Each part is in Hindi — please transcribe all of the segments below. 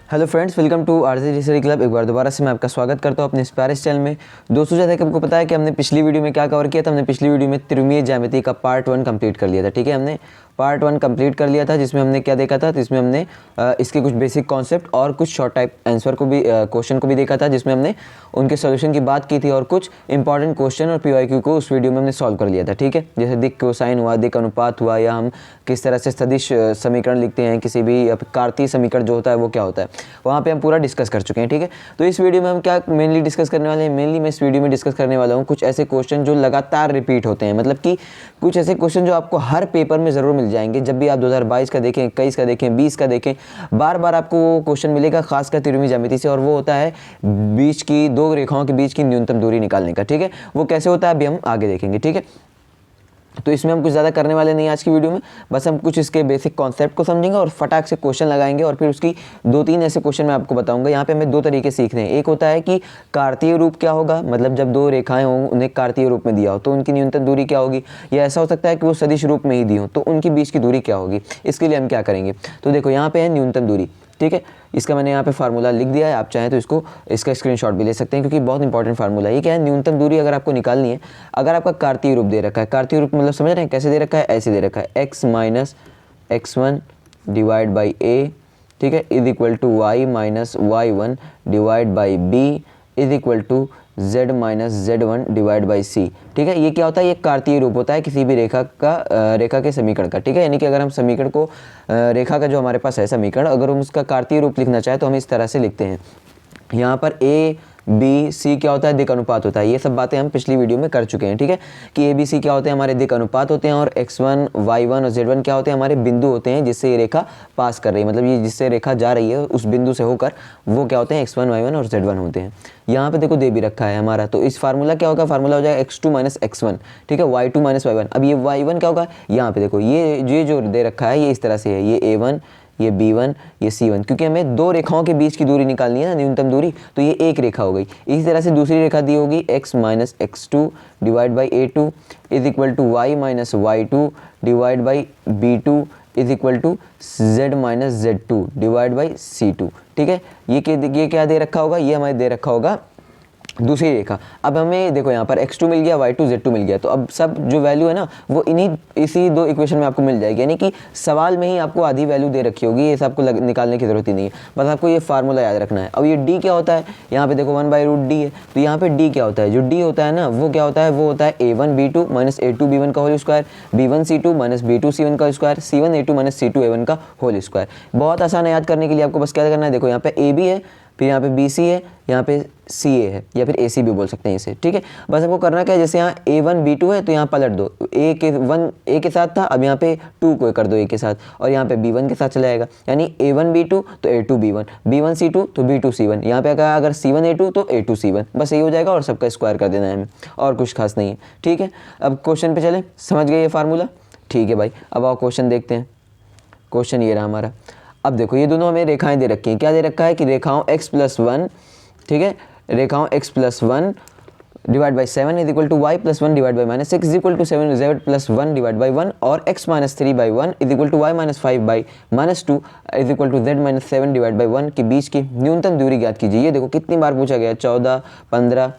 Hello friends, welcome to R J research club. एक बार दोबारा से मैं आपका स्वागत करता हूं अपने इस प्यारे चैनल में। दोस्तों, जैसा कि आपको पता है कि हमने पिछली वीडियो में क्या कवर किया था। हमने पिछली वीडियो में त्रिमीय ज्यामिति का पार्ट 1 कंप्लीट कर लिया था। ठीक है, हमने पार्ट 1 कंप्लीट कर लिया था, जिसमें हमने क्या देखा था, जिसमें हमने इसके कुछ बेसिक कॉन्सेप्ट और कुछ शॉर्ट टाइप आंसर को भी क्वेश्चन को भी देखा था, जिसमें हमने उनके सोल्यूशन की बात की थी और कुछ इंपॉर्टेंट क्वेश्चन और पीवाईक्यू को उस वीडियो में हमने सॉल्व कर लिया था। ठीक है, जैसे दिक् कोसाइन हुआ, दिक् अनुपात हुआ, या हम किस तरह से सदिश समीकरण लिखते हैं, किसी भी कार्तीय समीकरण जो होता है वो क्या होता है, वहाँ पे हम पूरा डिस्कस कर चुके हैं। ठीक है, तो इस वीडियो में हम क्या मेनली डिस्कस करने वाले हैं, मेनली मैं इस वीडियो में डिस्कस करने वाला हूँ कुछ ऐसे क्वेश्चन जो लगातार रिपीट होते हैं। मतलब कि कुछ ऐसे क्वेश्चन जो आपको हर पेपर में ज़रूर मिल जाएंगे। जब भी आप 2022 का देखें, 21 का देखें, 20 का देखें, बार बार आपको वो क्वेश्चन मिलेगा, खासकर त्रिकोणीय ज्यामिति से, और वो होता है बीच की दो रेखाओं के बीच की न्यूनतम दूरी निकालने का। ठीक है, वो कैसे होता है अभी हम आगे देखेंगे। ठीक है, तो इसमें हम कुछ ज़्यादा करने वाले नहीं आज की वीडियो में, बस हम कुछ इसके बेसिक कॉन्सेप्ट को समझेंगे और फटाक से क्वेश्चन लगाएंगे, और फिर उसकी 2-3 ऐसे क्वेश्चन मैं आपको बताऊंगा। यहाँ पे हमें दो तरीके सीखने हैं। एक होता है कि कार्तीय रूप क्या होगा, मतलब जब दो रेखाएं हों उन्हें कार्तीय रूप में दिया हो तो उनकी न्यूनतम दूरी क्या होगी, या ऐसा हो सकता है कि वो सदिश रूप में ही दी हो तो उनकी बीच की दूरी क्या होगी। इसके लिए हम क्या करेंगे, तो देखो यहाँ पे है न्यूनतम दूरी। ठीक है, इसका मैंने यहाँ पे फार्मूला लिख दिया है, आप चाहें तो इसका स्क्रीनशॉट भी ले सकते हैं, क्योंकि बहुत इंपॉर्टेंट फार्मूला है। ये क्या है, न्यूनतम दूरी अगर आपको निकालनी है, अगर आपका कार्तीय रूप दे रखा है, कार्तीय रूप मतलब समझ रहे हैं कैसे दे रखा है, ऐसे दे रखा है x minus x1 divide by a, ठीक है, is equal to y minus y1 divide by b is equal to z minus z1 divide by c। ठीक है, ये क्या होता है, ये कार्तीय रूप होता है किसी भी रेखा के समीकरण का। ठीक है, यानी कि अगर हम समीकरण को रेखा का जो हमारे पास है समीकरण, अगर हम उसका कार्तीय रूप लिखना चाहें तो हम इस तरह से लिखते हैं। यहाँ पर a बी सी क्या होता है, दिक् अनुपात होता है। ये सब बातें हम पिछली वीडियो में कर चुके हैं। ठीक है, कि ए बी सी क्या होते हैं, हमारे दिक् अनुपात होते हैं, और x1 y1 और z1 क्या होते हैं, हमारे बिंदु होते हैं जिससे ये रेखा पास कर रही है, मतलब ये जिससे रेखा जा रही है उस बिंदु से होकर, वो क्या होते हैं, x1 y1 और z1 होते हैं। यहाँ पे देखो दे भी रखा है हमारा, तो इस फार्मूला क्या होगा, फार्मूला हो जाएगा x2 माइनस x1। ठीक है, y2 माइनस y1। अब ये y1 क्या होगा, यहाँ पे देखो ये जो दे रखा है ये इस तरह से है, ये a1, ये b1, ये c1, क्योंकि हमें दो रेखाओं के बीच की दूरी निकालनी है ना, न्यूनतम दूरी, तो ये एक रेखा हो गई। इसी तरह से दूसरी रेखा दी होगी x minus x2 divide by a2 is equal to y minus y2 divide by b2 is equal to z minus z2 divide by c2। ठीक है, ये क्या दे रखा होगा, ये हमें दे रखा होगा दूसरी रेखा। अब हमें देखो यहाँ पर x2 मिल गया, y2 z2 मिल गया, तो अब सब जो वैल्यू है ना वो इसी दो इक्वेशन में आपको मिल जाएगी। यानी कि सवाल में ही आपको आधी वैल्यू दे रखी होगी, ये सब आपको निकालने की जरूरत ही नहीं है, बस आपको ये फार्मूला याद रखना है। अब ये d क्या होता है, यहाँ पे देखो 1/√d है, तो यहाँ पे d क्या होता है, जो d होता है ना वो क्या होता है, वो होता है a1 b2 minus a2 b1 का whole square, b1 c2 minus b2 c1 का square, c1 a2 minus c2 a1 का होल स्क्वायर। बहुत आसान है याद करने के लिए, आपको बस क्या करना है, देखो यहाँ पे a b है, फिर यहाँ पे BC है, यहाँ पे CA है, या फिर AC भी बोल सकते हैं इसे। ठीक है, बस आपको करना क्या है, जैसे यहाँ A1 B2 है तो यहाँ पलट दो, A के साथ था, अब यहाँ पे 2 को कर दो A के साथ, और यहाँ पे B1 के साथ चला जाएगा, यानी A1 B2 तो A2 B1, B1 C2 तो B2 C1, यहाँ पे अगर C1 A2 तो A2 C1, बस यही हो जाएगा, और सबका स्क्वायर कर देना है हमें, और कुछ खास नहीं है। ठीक है, अब क्वेश्चन पे चले, समझ गए ये फार्मूला। ठीक है भाई, अब आओ क्वेश्चन देखते हैं। क्वेश्चन ये रहा हमारा। अब देखो ये दोनों हमें रेखाएं दे रखी हैं, क्या दे रखा है कि रेखाओं x+1, ठीक है, रेखाओं x+1 divide by 7 is equal to y+1 divide by -6 is equal to 7 z+1 divide by 1, और x-3/1 is equal to y-5 by -2 is equal to z-7 divide by 1 के बीच की न्यूनतम दूरी ज्ञात कीजिए। ये देखो कितनी बार पूछा गया, 14, 15,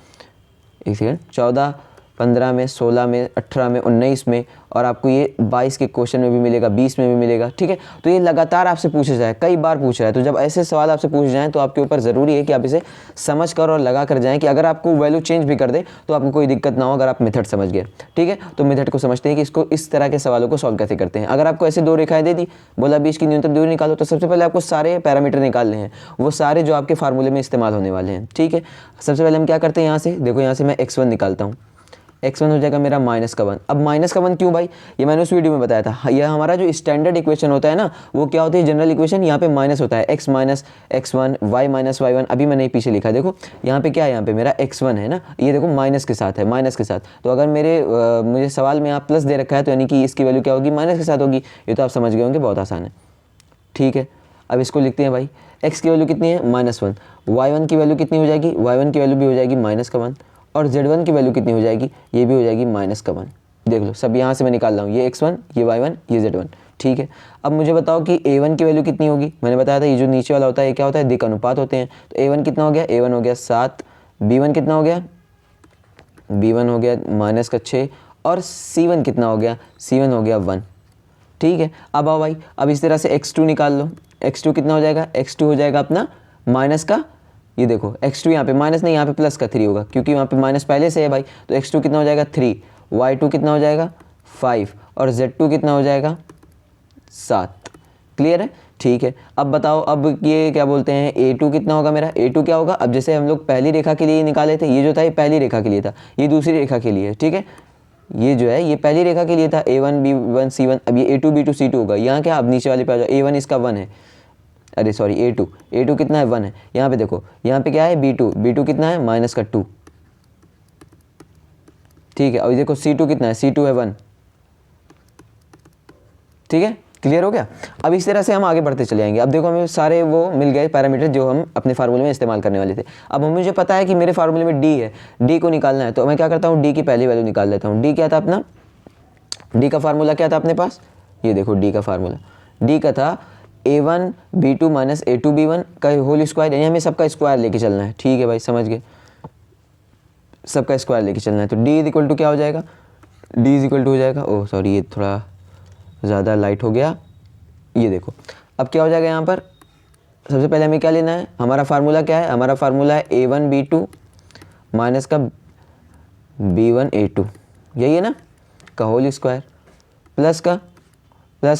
एक सेकेंड, 14, 15 में, 16 में, 18 में, 19 में, और आपको ये 22 के क्वेश्चन में भी मिलेगा, 20 में भी मिलेगा। ठीक है, तो ये लगातार आपसे पूछा जाए, कई बार पूछ रहा है, तो जब ऐसे सवाल आपसे पूछ जाएं तो आपके ऊपर ज़रूरी है कि आप इसे समझ कर और लगा कर जाएं, कि अगर आपको वैल्यू चेंज भी कर दे तो आपको कोई दिक्कत ना हो, अगर आप मेथड समझ गए। ठीक है, तो मेथड को समझते हैं कि इसको इस तरह के सवालों को सॉल्व कैसे करते हैं। अगर आपको ऐसे दो रेखाएं दे दी, बोला बीच की न्यूनतम दूरी निकालो, तो सबसे पहले आपको सारे पैरामीटर निकालने हैं, वो सारे जो आपके फार्मूले में इस्तेमाल होने वाले हैं। ठीक है, सबसे पहले हम क्या करते हैं, यहाँ से देखो, यहाँ से मैं x1 निकालता हूँ, x1 हो जाएगा मेरा -1। अब -1 क्यों भाई, ये मैंने उस वीडियो में बताया था, यह हमारा जो स्टैंडर्ड इक्वेशन होता है ना, वो क्या होती है, जनरल इक्वेशन, यहाँ पे माइनस होता है, x minus x1 y minus y1। अभी मैंने पीछे लिखा, देखो यहाँ पे क्या है, यहाँ पे मेरा x1 है ना, ये देखो माइनस के साथ है, माइनस के साथ, तो अगर मुझे सवाल में यहाँ प्लस दे रखा है, तो यानी कि इसकी वैल्यू क्या होगी, माइनस के साथ होगी। ये तो आप समझ गए होंगे, बहुत आसान है। ठीक है, अब इसको लिखते हैं भाई, x की वैल्यू कितनी है, -1, y1 की वैल्यू कितनी हो जाएगी, y1 की वैल्यू भी हो जाएगी -1, और z1 की वैल्यू कितनी हो जाएगी, ये भी हो जाएगी -1। देख लो, सब यहाँ से मैं निकाल रहा हूँ, ये x1, ये y1, ये z1, ठीक है। अब मुझे बताओ कि A1 की वैल्यू कितनी होगी। मैंने बताया था ये जो नीचे वाला होता है ये क्या होता है, दिक् अनुपात होते हैं। तो A1 कितना हो गया, A1 हो गया 7, B1 कितना हो गया, B1 हो गया -6 और C1 कितना हो गया, C1 हो गया 1। ठीक है, अब आओ भाई, अब इस तरह से x2 निकाल लो। x2 कितना हो जाएगा, x2 हो जाएगा अपना माइनस का, ये देखो x2 यहाँ पे माइनस नहीं, यहाँ पे प्लस का 3 होगा क्योंकि वहाँ पे माइनस पहले से है भाई। तो x2 कितना हो जाएगा 3, y2 कितना हो जाएगा 5 और z2 कितना हो जाएगा 7। क्लियर है, ठीक है। अब बताओ, अब ये क्या बोलते हैं, A2 कितना होगा मेरा, A2 क्या होगा। अब जैसे हम लोग पहली रेखा के लिए निकाले थे, ये जो था ये पहली रेखा के लिए था, ये दूसरी रेखा के लिए, ठीक है। ये जो है ये पहली रेखा के लिए था, A1 B1 C1। अब ये A2 B2 C2 होगा। यहाँ क्या, अब नीचे वाले पे आ जाओ, A1 इसका 1 है, अरे सॉरी A2 कितना है 1 है। यहाँ पे देखो, यहाँ पे क्या है B2 कितना है -2, ठीक है। और देखो C2 कितना है, C2 है 1, ठीक है। क्लियर हो गया। अब इस तरह से हम आगे बढ़ते चले जाएंगे। अब देखो हमें सारे वो मिल गए पैरामीटर जो हम अपने फार्मूले में इस्तेमाल करने वाले थे। अब मुझे पता है कि मेरे फार्मूले में डी है, डी को निकालना है। तो मैं क्या करता हूँ, डी की पहली वैल्यू निकाल लेता हूँ। डी क्या था अपना, डी का फार्मूला क्या था अपने पास, ये देखो डी का फार्मूला, डी का था A1 B2 - A2 B1 का होल स्क्वायर, यानी हमें सबका स्क्वायर लेके चलना है। ठीक है भाई, समझ गए, सबका स्क्वायर लेके चलना है। तो डी इक्वल टू क्या हो जाएगा, डी इक्वल टू हो जाएगा, ओह सॉरी ये थोड़ा ज़्यादा लाइट हो गया, ये देखो। अब क्या हो जाएगा यहाँ पर, सबसे पहले हमें क्या लेना है, हमारा फार्मूला क्या है, हमारा फार्मूला है A1 B2 माइनस का B1 A2, यही है ना, का होल स्क्वायर प्लस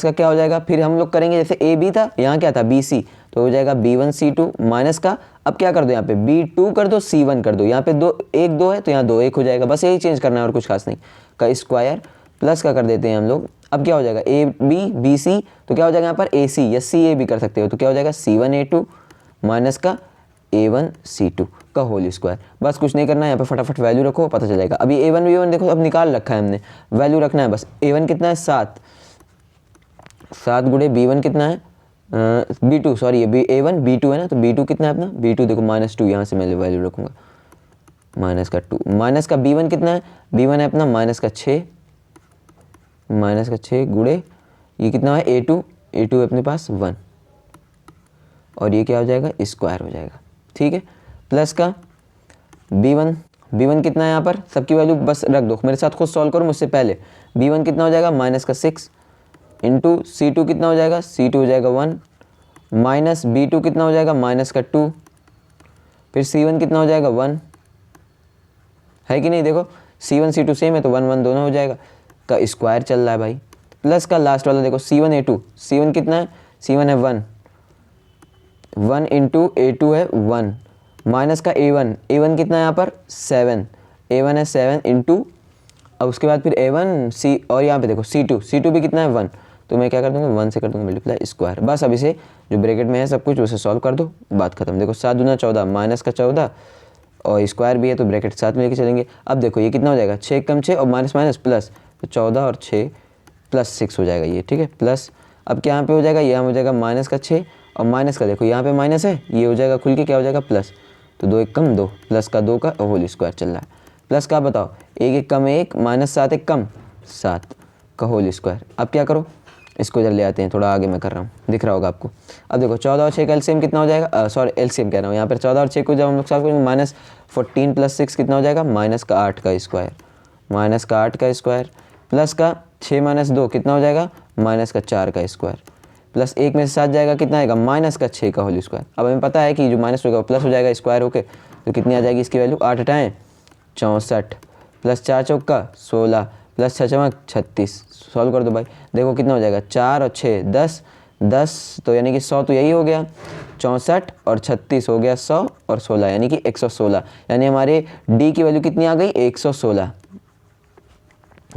का क्या हो जाएगा। फिर हम लोग करेंगे जैसे ए बी था, यहाँ क्या था BC, तो हो जाएगा B1 C2 माइनस का, अब क्या कर दो यहाँ पे B2 कर दो C1 कर दो, यहाँ पे 2 है तो यहाँ 2 1 हो जाएगा, बस यही चेंज करना है और कुछ खास नहीं, का स्क्वायर प्लस का कर देते हैं हम लोग। अब क्या हो जाएगा AB तो क्या हो जाएगा यहाँ पर AC या CA भी कर सकते हो, तो क्या हो जाएगा C1 A2 माइनस का A1 C2 का होल स्क्वायर। बस कुछ नहीं करना है, यहाँ पे फटाफट वैल्यू रखो, पता चल जाएगा। अभी A1 B1 देखो अब निकाल रखा है हमने, वैल्यू रखना है बस। A1 कितना है 7 गुणे B1 कितना है B2 सॉरी ये A1 B2 है ना, तो B2 कितना है अपना, B2 देखो -2, यहाँ से मैं वैल्यू रखूँगा -2, माइनस का B1 कितना है, B1 है अपना -6 गुणे ये कितना है A2 है अपने पास 1, और ये क्या हो जाएगा स्क्वायर हो जाएगा, ठीक है। प्लस का B1 कितना है, यहाँ पर सबकी वैल्यू बस रख दो, मेरे साथ खुद सॉल्व करो मुझसे पहले। B1 कितना हो जाएगा -6 इंटू C2 कितना हो जाएगा, C2 हो जाएगा 1 माइनस B2 कितना हो जाएगा -2, फिर C1 कितना हो जाएगा 1, है कि नहीं, देखो C1 C2 सेम है तो 1 1 दोनों हो जाएगा, का स्क्वायर चल रहा है भाई। प्लस का लास्ट वाला देखो C1 A2, C1 कितना है, C1 है 1 इंटू A2 है 1 माइनस का A1 कितना है यहाँ पर 7, A1 है 7 इंटू, अब उसके बाद फिर A1 C और यहाँ पे देखो C2 भी कितना है 1, तो मैं क्या कर दूंगा 1 से कर दूंगा मल्टीप्लाई स्क्वायर। बस अब इसे जो ब्रैकेट में है सब कुछ उसे सॉल्व कर दो, बात खत्म। देखो 7 दूना 14 माइनस का 14 और स्क्वायर भी है तो ब्रैकेट साथ में लेके चलेंगे। अब देखो ये कितना हो जाएगा 6 कम 6 और माइनस प्लस, तो 14 और 6 प्लस 6 हो जाएगा ये, ठीक है प्लस। अब क्या यहाँ पे हो जाएगा, यहाँ हो जाएगा माइनस का 6 और माइनस का देखो यहाँ पे माइनस है, ये हो जाएगा खुल के क्या हो जाएगा प्लस, तो 2 1 कम 2 प्लस का 2 का होल स्क्वायर चल रहा है। प्लस का बताओ 1 1 कम 1 माइनस 7 1 कम 7 का होल स्क्वायर। अब क्या करो, इसको इधर ले आते हैं, थोड़ा आगे मैं कर रहा हूँ, दिख रहा होगा आपको। अब देखो 14 और 6 का एलसीएम कितना हो जाएगा, सॉरी एलसीएम कह रहा हूँ यहाँ पर, 14 और 6 को जब हम लोग सॉल्व करेंगे -14 + 6 कितना हो जाएगा -8 का स्क्वायर, -8 का स्क्वायर प्लस का 6 - 2 कितना हो जाएगा -4 का स्क्वायर, प्लस 1 में से 7 जाएगा कितना आएगा -6 का होल स्क्वायर। अब हमें पता है कि जो माइनस होगा प्लस हो जाएगा स्क्वायर होके, तो कितनी आ जाएगी इसकी वैल्यू 8 8 64 प्लस 4 चौका 16 प्लस 6 चमक 36। सॉल्व कर दो भाई, देखो कितना हो जाएगा 4 और 6 10 तो यानी कि 100 तो यही हो गया, 64 और 36 हो गया 100 और 16 यानी कि 116, यानी हमारे डी की वैल्यू कितनी आ गई 116।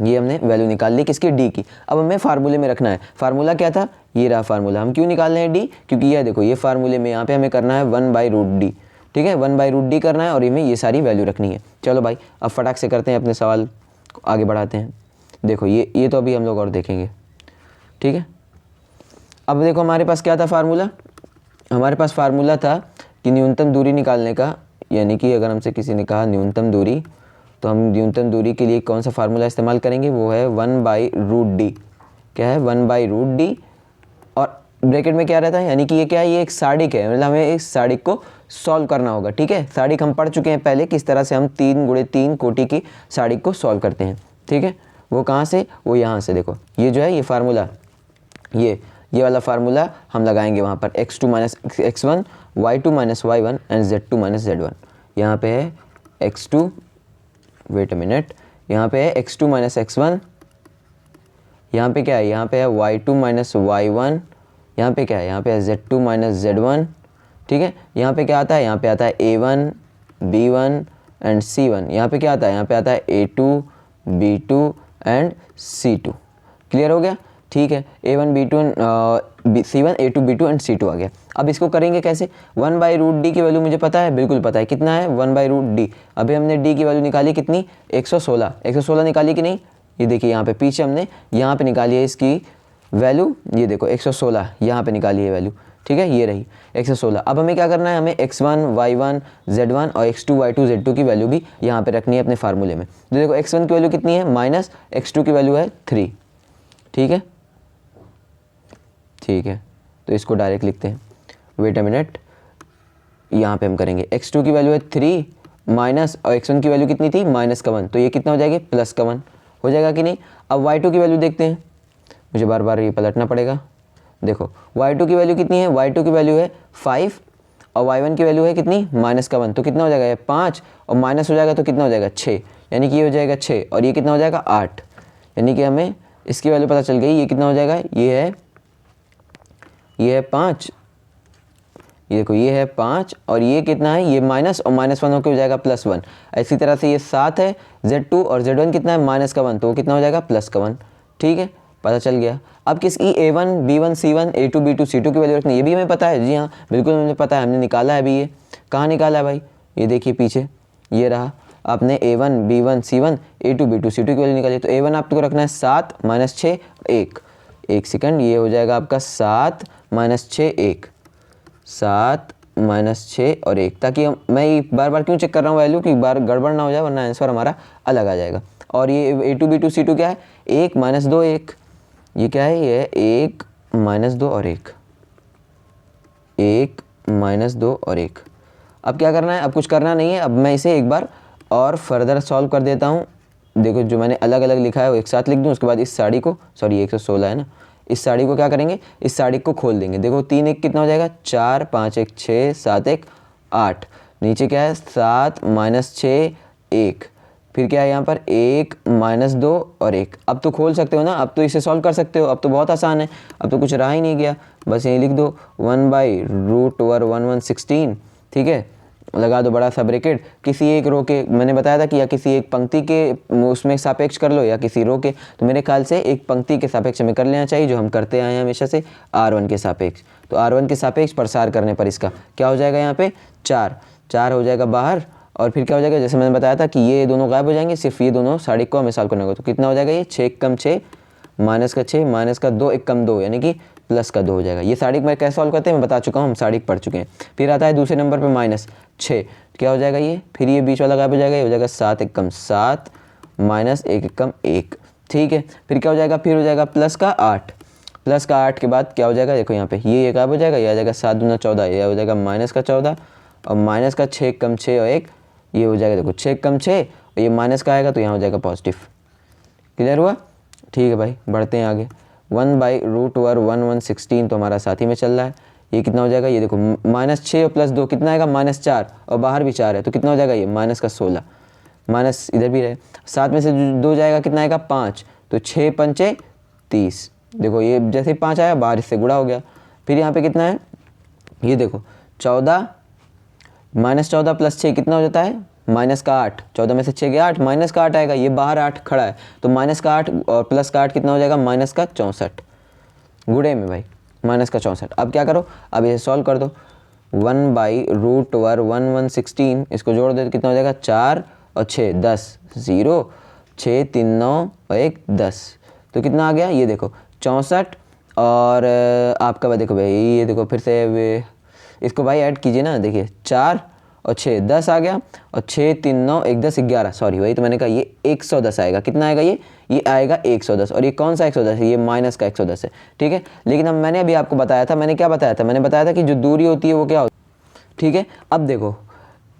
ये हमने वैल्यू निकाल ली किसकी, डी की। अब हमें फार्मूले में रखना है, फार्मूला क्या था, ये रहा फार्मूला। हम क्यों निकाल रहे हैं डी, क्योंकि ये देखो ये फार्मूले में यहाँ पे हमें करना है 1/√d, ठीक है 1/√d करना है और इनमें ये सारी वैल्यू रखनी है। चलो भाई अब फटाक से करते हैं अपने सवाल को आगे बढ़ाते हैं। देखो ये तो अभी हम लोग और देखेंगे, ठीक है। अब देखो हमारे पास क्या था फार्मूला, हमारे पास फार्मूला था कि न्यूनतम दूरी निकालने का, यानी कि अगर हमसे किसी ने कहा न्यूनतम दूरी, तो हम न्यूनतम दूरी के लिए कौन सा फार्मूला इस्तेमाल करेंगे, वो है 1/√d, क्या है 1/√d, और ब्रैकेट में क्या रहता है, यानी कि ये क्या है, ये एक साड़िक है, मतलब हमें इस साड़िक को सॉल्व करना होगा। ठीक है, साड़िक हम पढ़ चुके हैं पहले, किस तरह से हम 3 × 3 कोटि की साड़िक को सॉल्व करते हैं। ठीक है, वो कहाँ से, वो यहाँ से। देखो ये जो है ये फार्मूला, ये वाला फार्मूला हम लगाएंगे वहाँ पर, x2 - x1, y2 - y1 and z2 - z1। यहाँ पे है x2, वेट अ मिनट, यहाँ पे है x2 - x1, यहाँ पे क्या है, यहाँ पे है y2 - y1, यहाँ पे क्या है, यहाँ पे है z2 - z1। ठीक है, यहाँ पे क्या आता है, यहाँ पे आता है a1, b1 एंड c1। यहाँ पे क्या आता है, यहाँ पे आता है a2, b2 and c2। Clear हो गया। ठीक है, a1, b2 c1, a2, b2 and c2 आ गया। अब इसको करेंगे कैसे, 1/√d की वैल्यू मुझे पता है, बिल्कुल पता है, कितना है 1/√d। अभी हमने d की वैल्यू निकाली कितनी, 116 निकाली कि नहीं, ये देखिए यहाँ पे पीछे हमने यहाँ पे निकाली है इसकी वैल्यू, ये देखो 116 यहाँ पे निकाली है वैल्यू। ठीक है, ये रही 116। अब हमें क्या करना है, हमें x1, y1, z1 और x2, y2, z2 की वैल्यू भी यहाँ पे रखनी है अपने फार्मूले में। तो देखो x1 की वैल्यू कितनी है, -x2 की वैल्यू है 3। ठीक है, ठीक है, तो इसको डायरेक्ट लिखते हैं, वेट अ मिनट, यहाँ पे हम करेंगे x2 की वैल्यू है 3 माइनस, और x1 की वैल्यू कितनी थी, -1, तो ये कितना हो जाएगी, +1 हो जाएगा कि नहीं। अब y2 की वैल्यू देखते हैं, मुझे बार बार ये पलटना पड़ेगा। देखो y2 की वैल्यू कितनी है, y2 की वैल्यू है 5 और y1 की वैल्यू है कितनी, -1, तो कितना हो जाएगा, ये 5 और माइनस हो जाएगा तो कितना हो जाएगा 6, यानी कि ये हो जाएगा 6 और ये कितना हो जाएगा 8, यानी कि हमें इसकी वैल्यू पता चल गई। ये कितना हो जाएगा, ये है 5, ये देखो ये है 5 और ये कितना है, ये माइनस और -1 होकर हो जाएगा +1। इसी तरह से ये 7 है, z2 और z1 कितना है, -1, तो वो कितना हो जाएगा, +1। ठीक है, पता चल गया। अब किसकी, a1, b1, c1, a2, b2, c2 की वैल्यू रखनी है, ये भी हमें पता है। जी हाँ, बिल्कुल मुझे पता है, हमने निकाला है अभी। ये कहाँ निकाला है भाई, ये देखिए पीछे, ये रहा, आपने a1, b1, c1, a2, b2, c2 की वैल्यू निकाली। तो a1 आपको रखना है 7 - 6 1 सेकंड, ये हो जाएगा आपका 7 - 6 1, 7 - 6 और 1, ताकि मैं बार बार क्यों चेक कर रहा हूँ वैल्यू, कि बार गड़बड़ ना हो जाए, वरना आंसर हमारा अलग आ जाएगा। और ये a2, b2, c2 क्या है, 1 - 2 1, ये क्या है, ये है 1 - 2 और 1, 1 - 2 और 1। अब क्या करना है, अब कुछ करना नहीं है, अब मैं इसे एक बार और फर्दर सॉल्व कर देता हूँ। देखो जो मैंने अलग अलग लिखा है वो एक साथ लिख दूँ, उसके बाद इस साड़ी को, सॉरी 116 है ना, इस साड़ी को क्या करेंगे, इस साड़ी को खोल देंगे। देखो 3 1 कितना हो जाएगा, 4 5 1 6 7 1 8, नीचे क्या है 7 - 6 1, फिर क्या है यहाँ पर 1 - 2 और 1। अब तो खोल सकते हो ना, अब तो इसे सॉल्व कर सकते हो, अब तो बहुत आसान है, अब तो कुछ रहा ही नहीं गया, बस यही लिख दो 1/√1116। ठीक है, लगा दो बड़ा सा ब्रैकेट, किसी एक रो के, मैंने बताया था कि या किसी एक पंक्ति के उसमें सापेक्ष कर लो या किसी रो के, तो मेरे ख्याल से एक पंक्ति के सापेक्ष में कर लेना चाहिए, जो हम करते आए हैं हमेशा से, R1 के सापेक्ष। तो R1 के सापेक्ष प्रसार करने पर इसका क्या हो जाएगा, यहाँ पे 4 हो जाएगा बाहर, और फिर क्या हो जाएगा, जैसे मैंने बताया था कि ये दोनों गायब हो जाएंगे, सिर्फ ये दोनों साड़ी को हमें सॉल्व करना होगा। तो कितना हो जाएगा, ये 6 × 6 -6 -2 1 × 2, यानी कि +2 हो जाएगा। ये साड़ी में कैसे सॉल्व करते हैं मैं बता चुका हूँ, हम साड़ी पढ़ चुके हैं। फिर आता है दूसरे नंबर पे -6, क्या हो जाएगा ये, फिर ये बीच वाला गायब हो जाएगा, ये हो जाएगा 7 1 × 7 -1 1 × 1। ठीक है, फिर क्या हो जाएगा, फिर हो जाएगा +8, +8 के बाद क्या हो जाएगा, देखो यहाँ पे ये गायब हो जाएगा, ये आ जाएगा 7 दूना 14, ये हो जाएगा -14 और -6 × 6 और 1, ये हो जाएगा देखो 6 × 6 और ये माइनस का आएगा तो यहाँ हो जाएगा पॉजिटिव। क्लियर हुआ। ठीक है भाई, बढ़ते हैं आगे। 1/√1116 तो हमारा साथ ही में चल रहा है। ये कितना हो जाएगा, ये देखो -6 और +2 कितना आएगा, -4 और बाहर भी 4 है, तो कितना हो जाएगा, ये -16, माइनस इधर भी रहे, 7 में से 2 जाएगा, कितना आएगा 5, तो 6 पंचे 30। देखो ये जैसे ही 5 आया बाहर इससे गुणा हो गया। फिर यहाँ पे कितना है, ये देखो 14 -14 + 6 कितना हो जाता है, -8, 14 में से 6 गया 8, -8 आएगा, ये बाहर 8 खड़ा है, तो -8 और +8 कितना हो जाएगा, -64 गुणे में भाई, -64। अब क्या करो, अब इसे सॉल्व कर दो, 1/√1116 इसको जोड़ दो तो कितना हो जाएगा, 4 और 6 10, 0 6 3 9 और 1 10, तो कितना आ गया, ये देखो 64। और आपका देखो भाई, ये देखो फिर से इसको भाई ऐड कीजिए ना, देखिए 4 और 6 10 आ गया, और 6 3 9 1 10 11, सॉरी वही तो मैंने कहा, ये 110 आएगा। कितना आएगा ये आएगा 110। और ये कौन सा 110 है, ये माइनस का 110 है, ठीक है। लेकिन अब मैंने अभी आपको बताया था, मैंने क्या बताया था, मैंने बताया था कि जो दूरी होती है वो क्या होती है, ठीक है। अब देखो,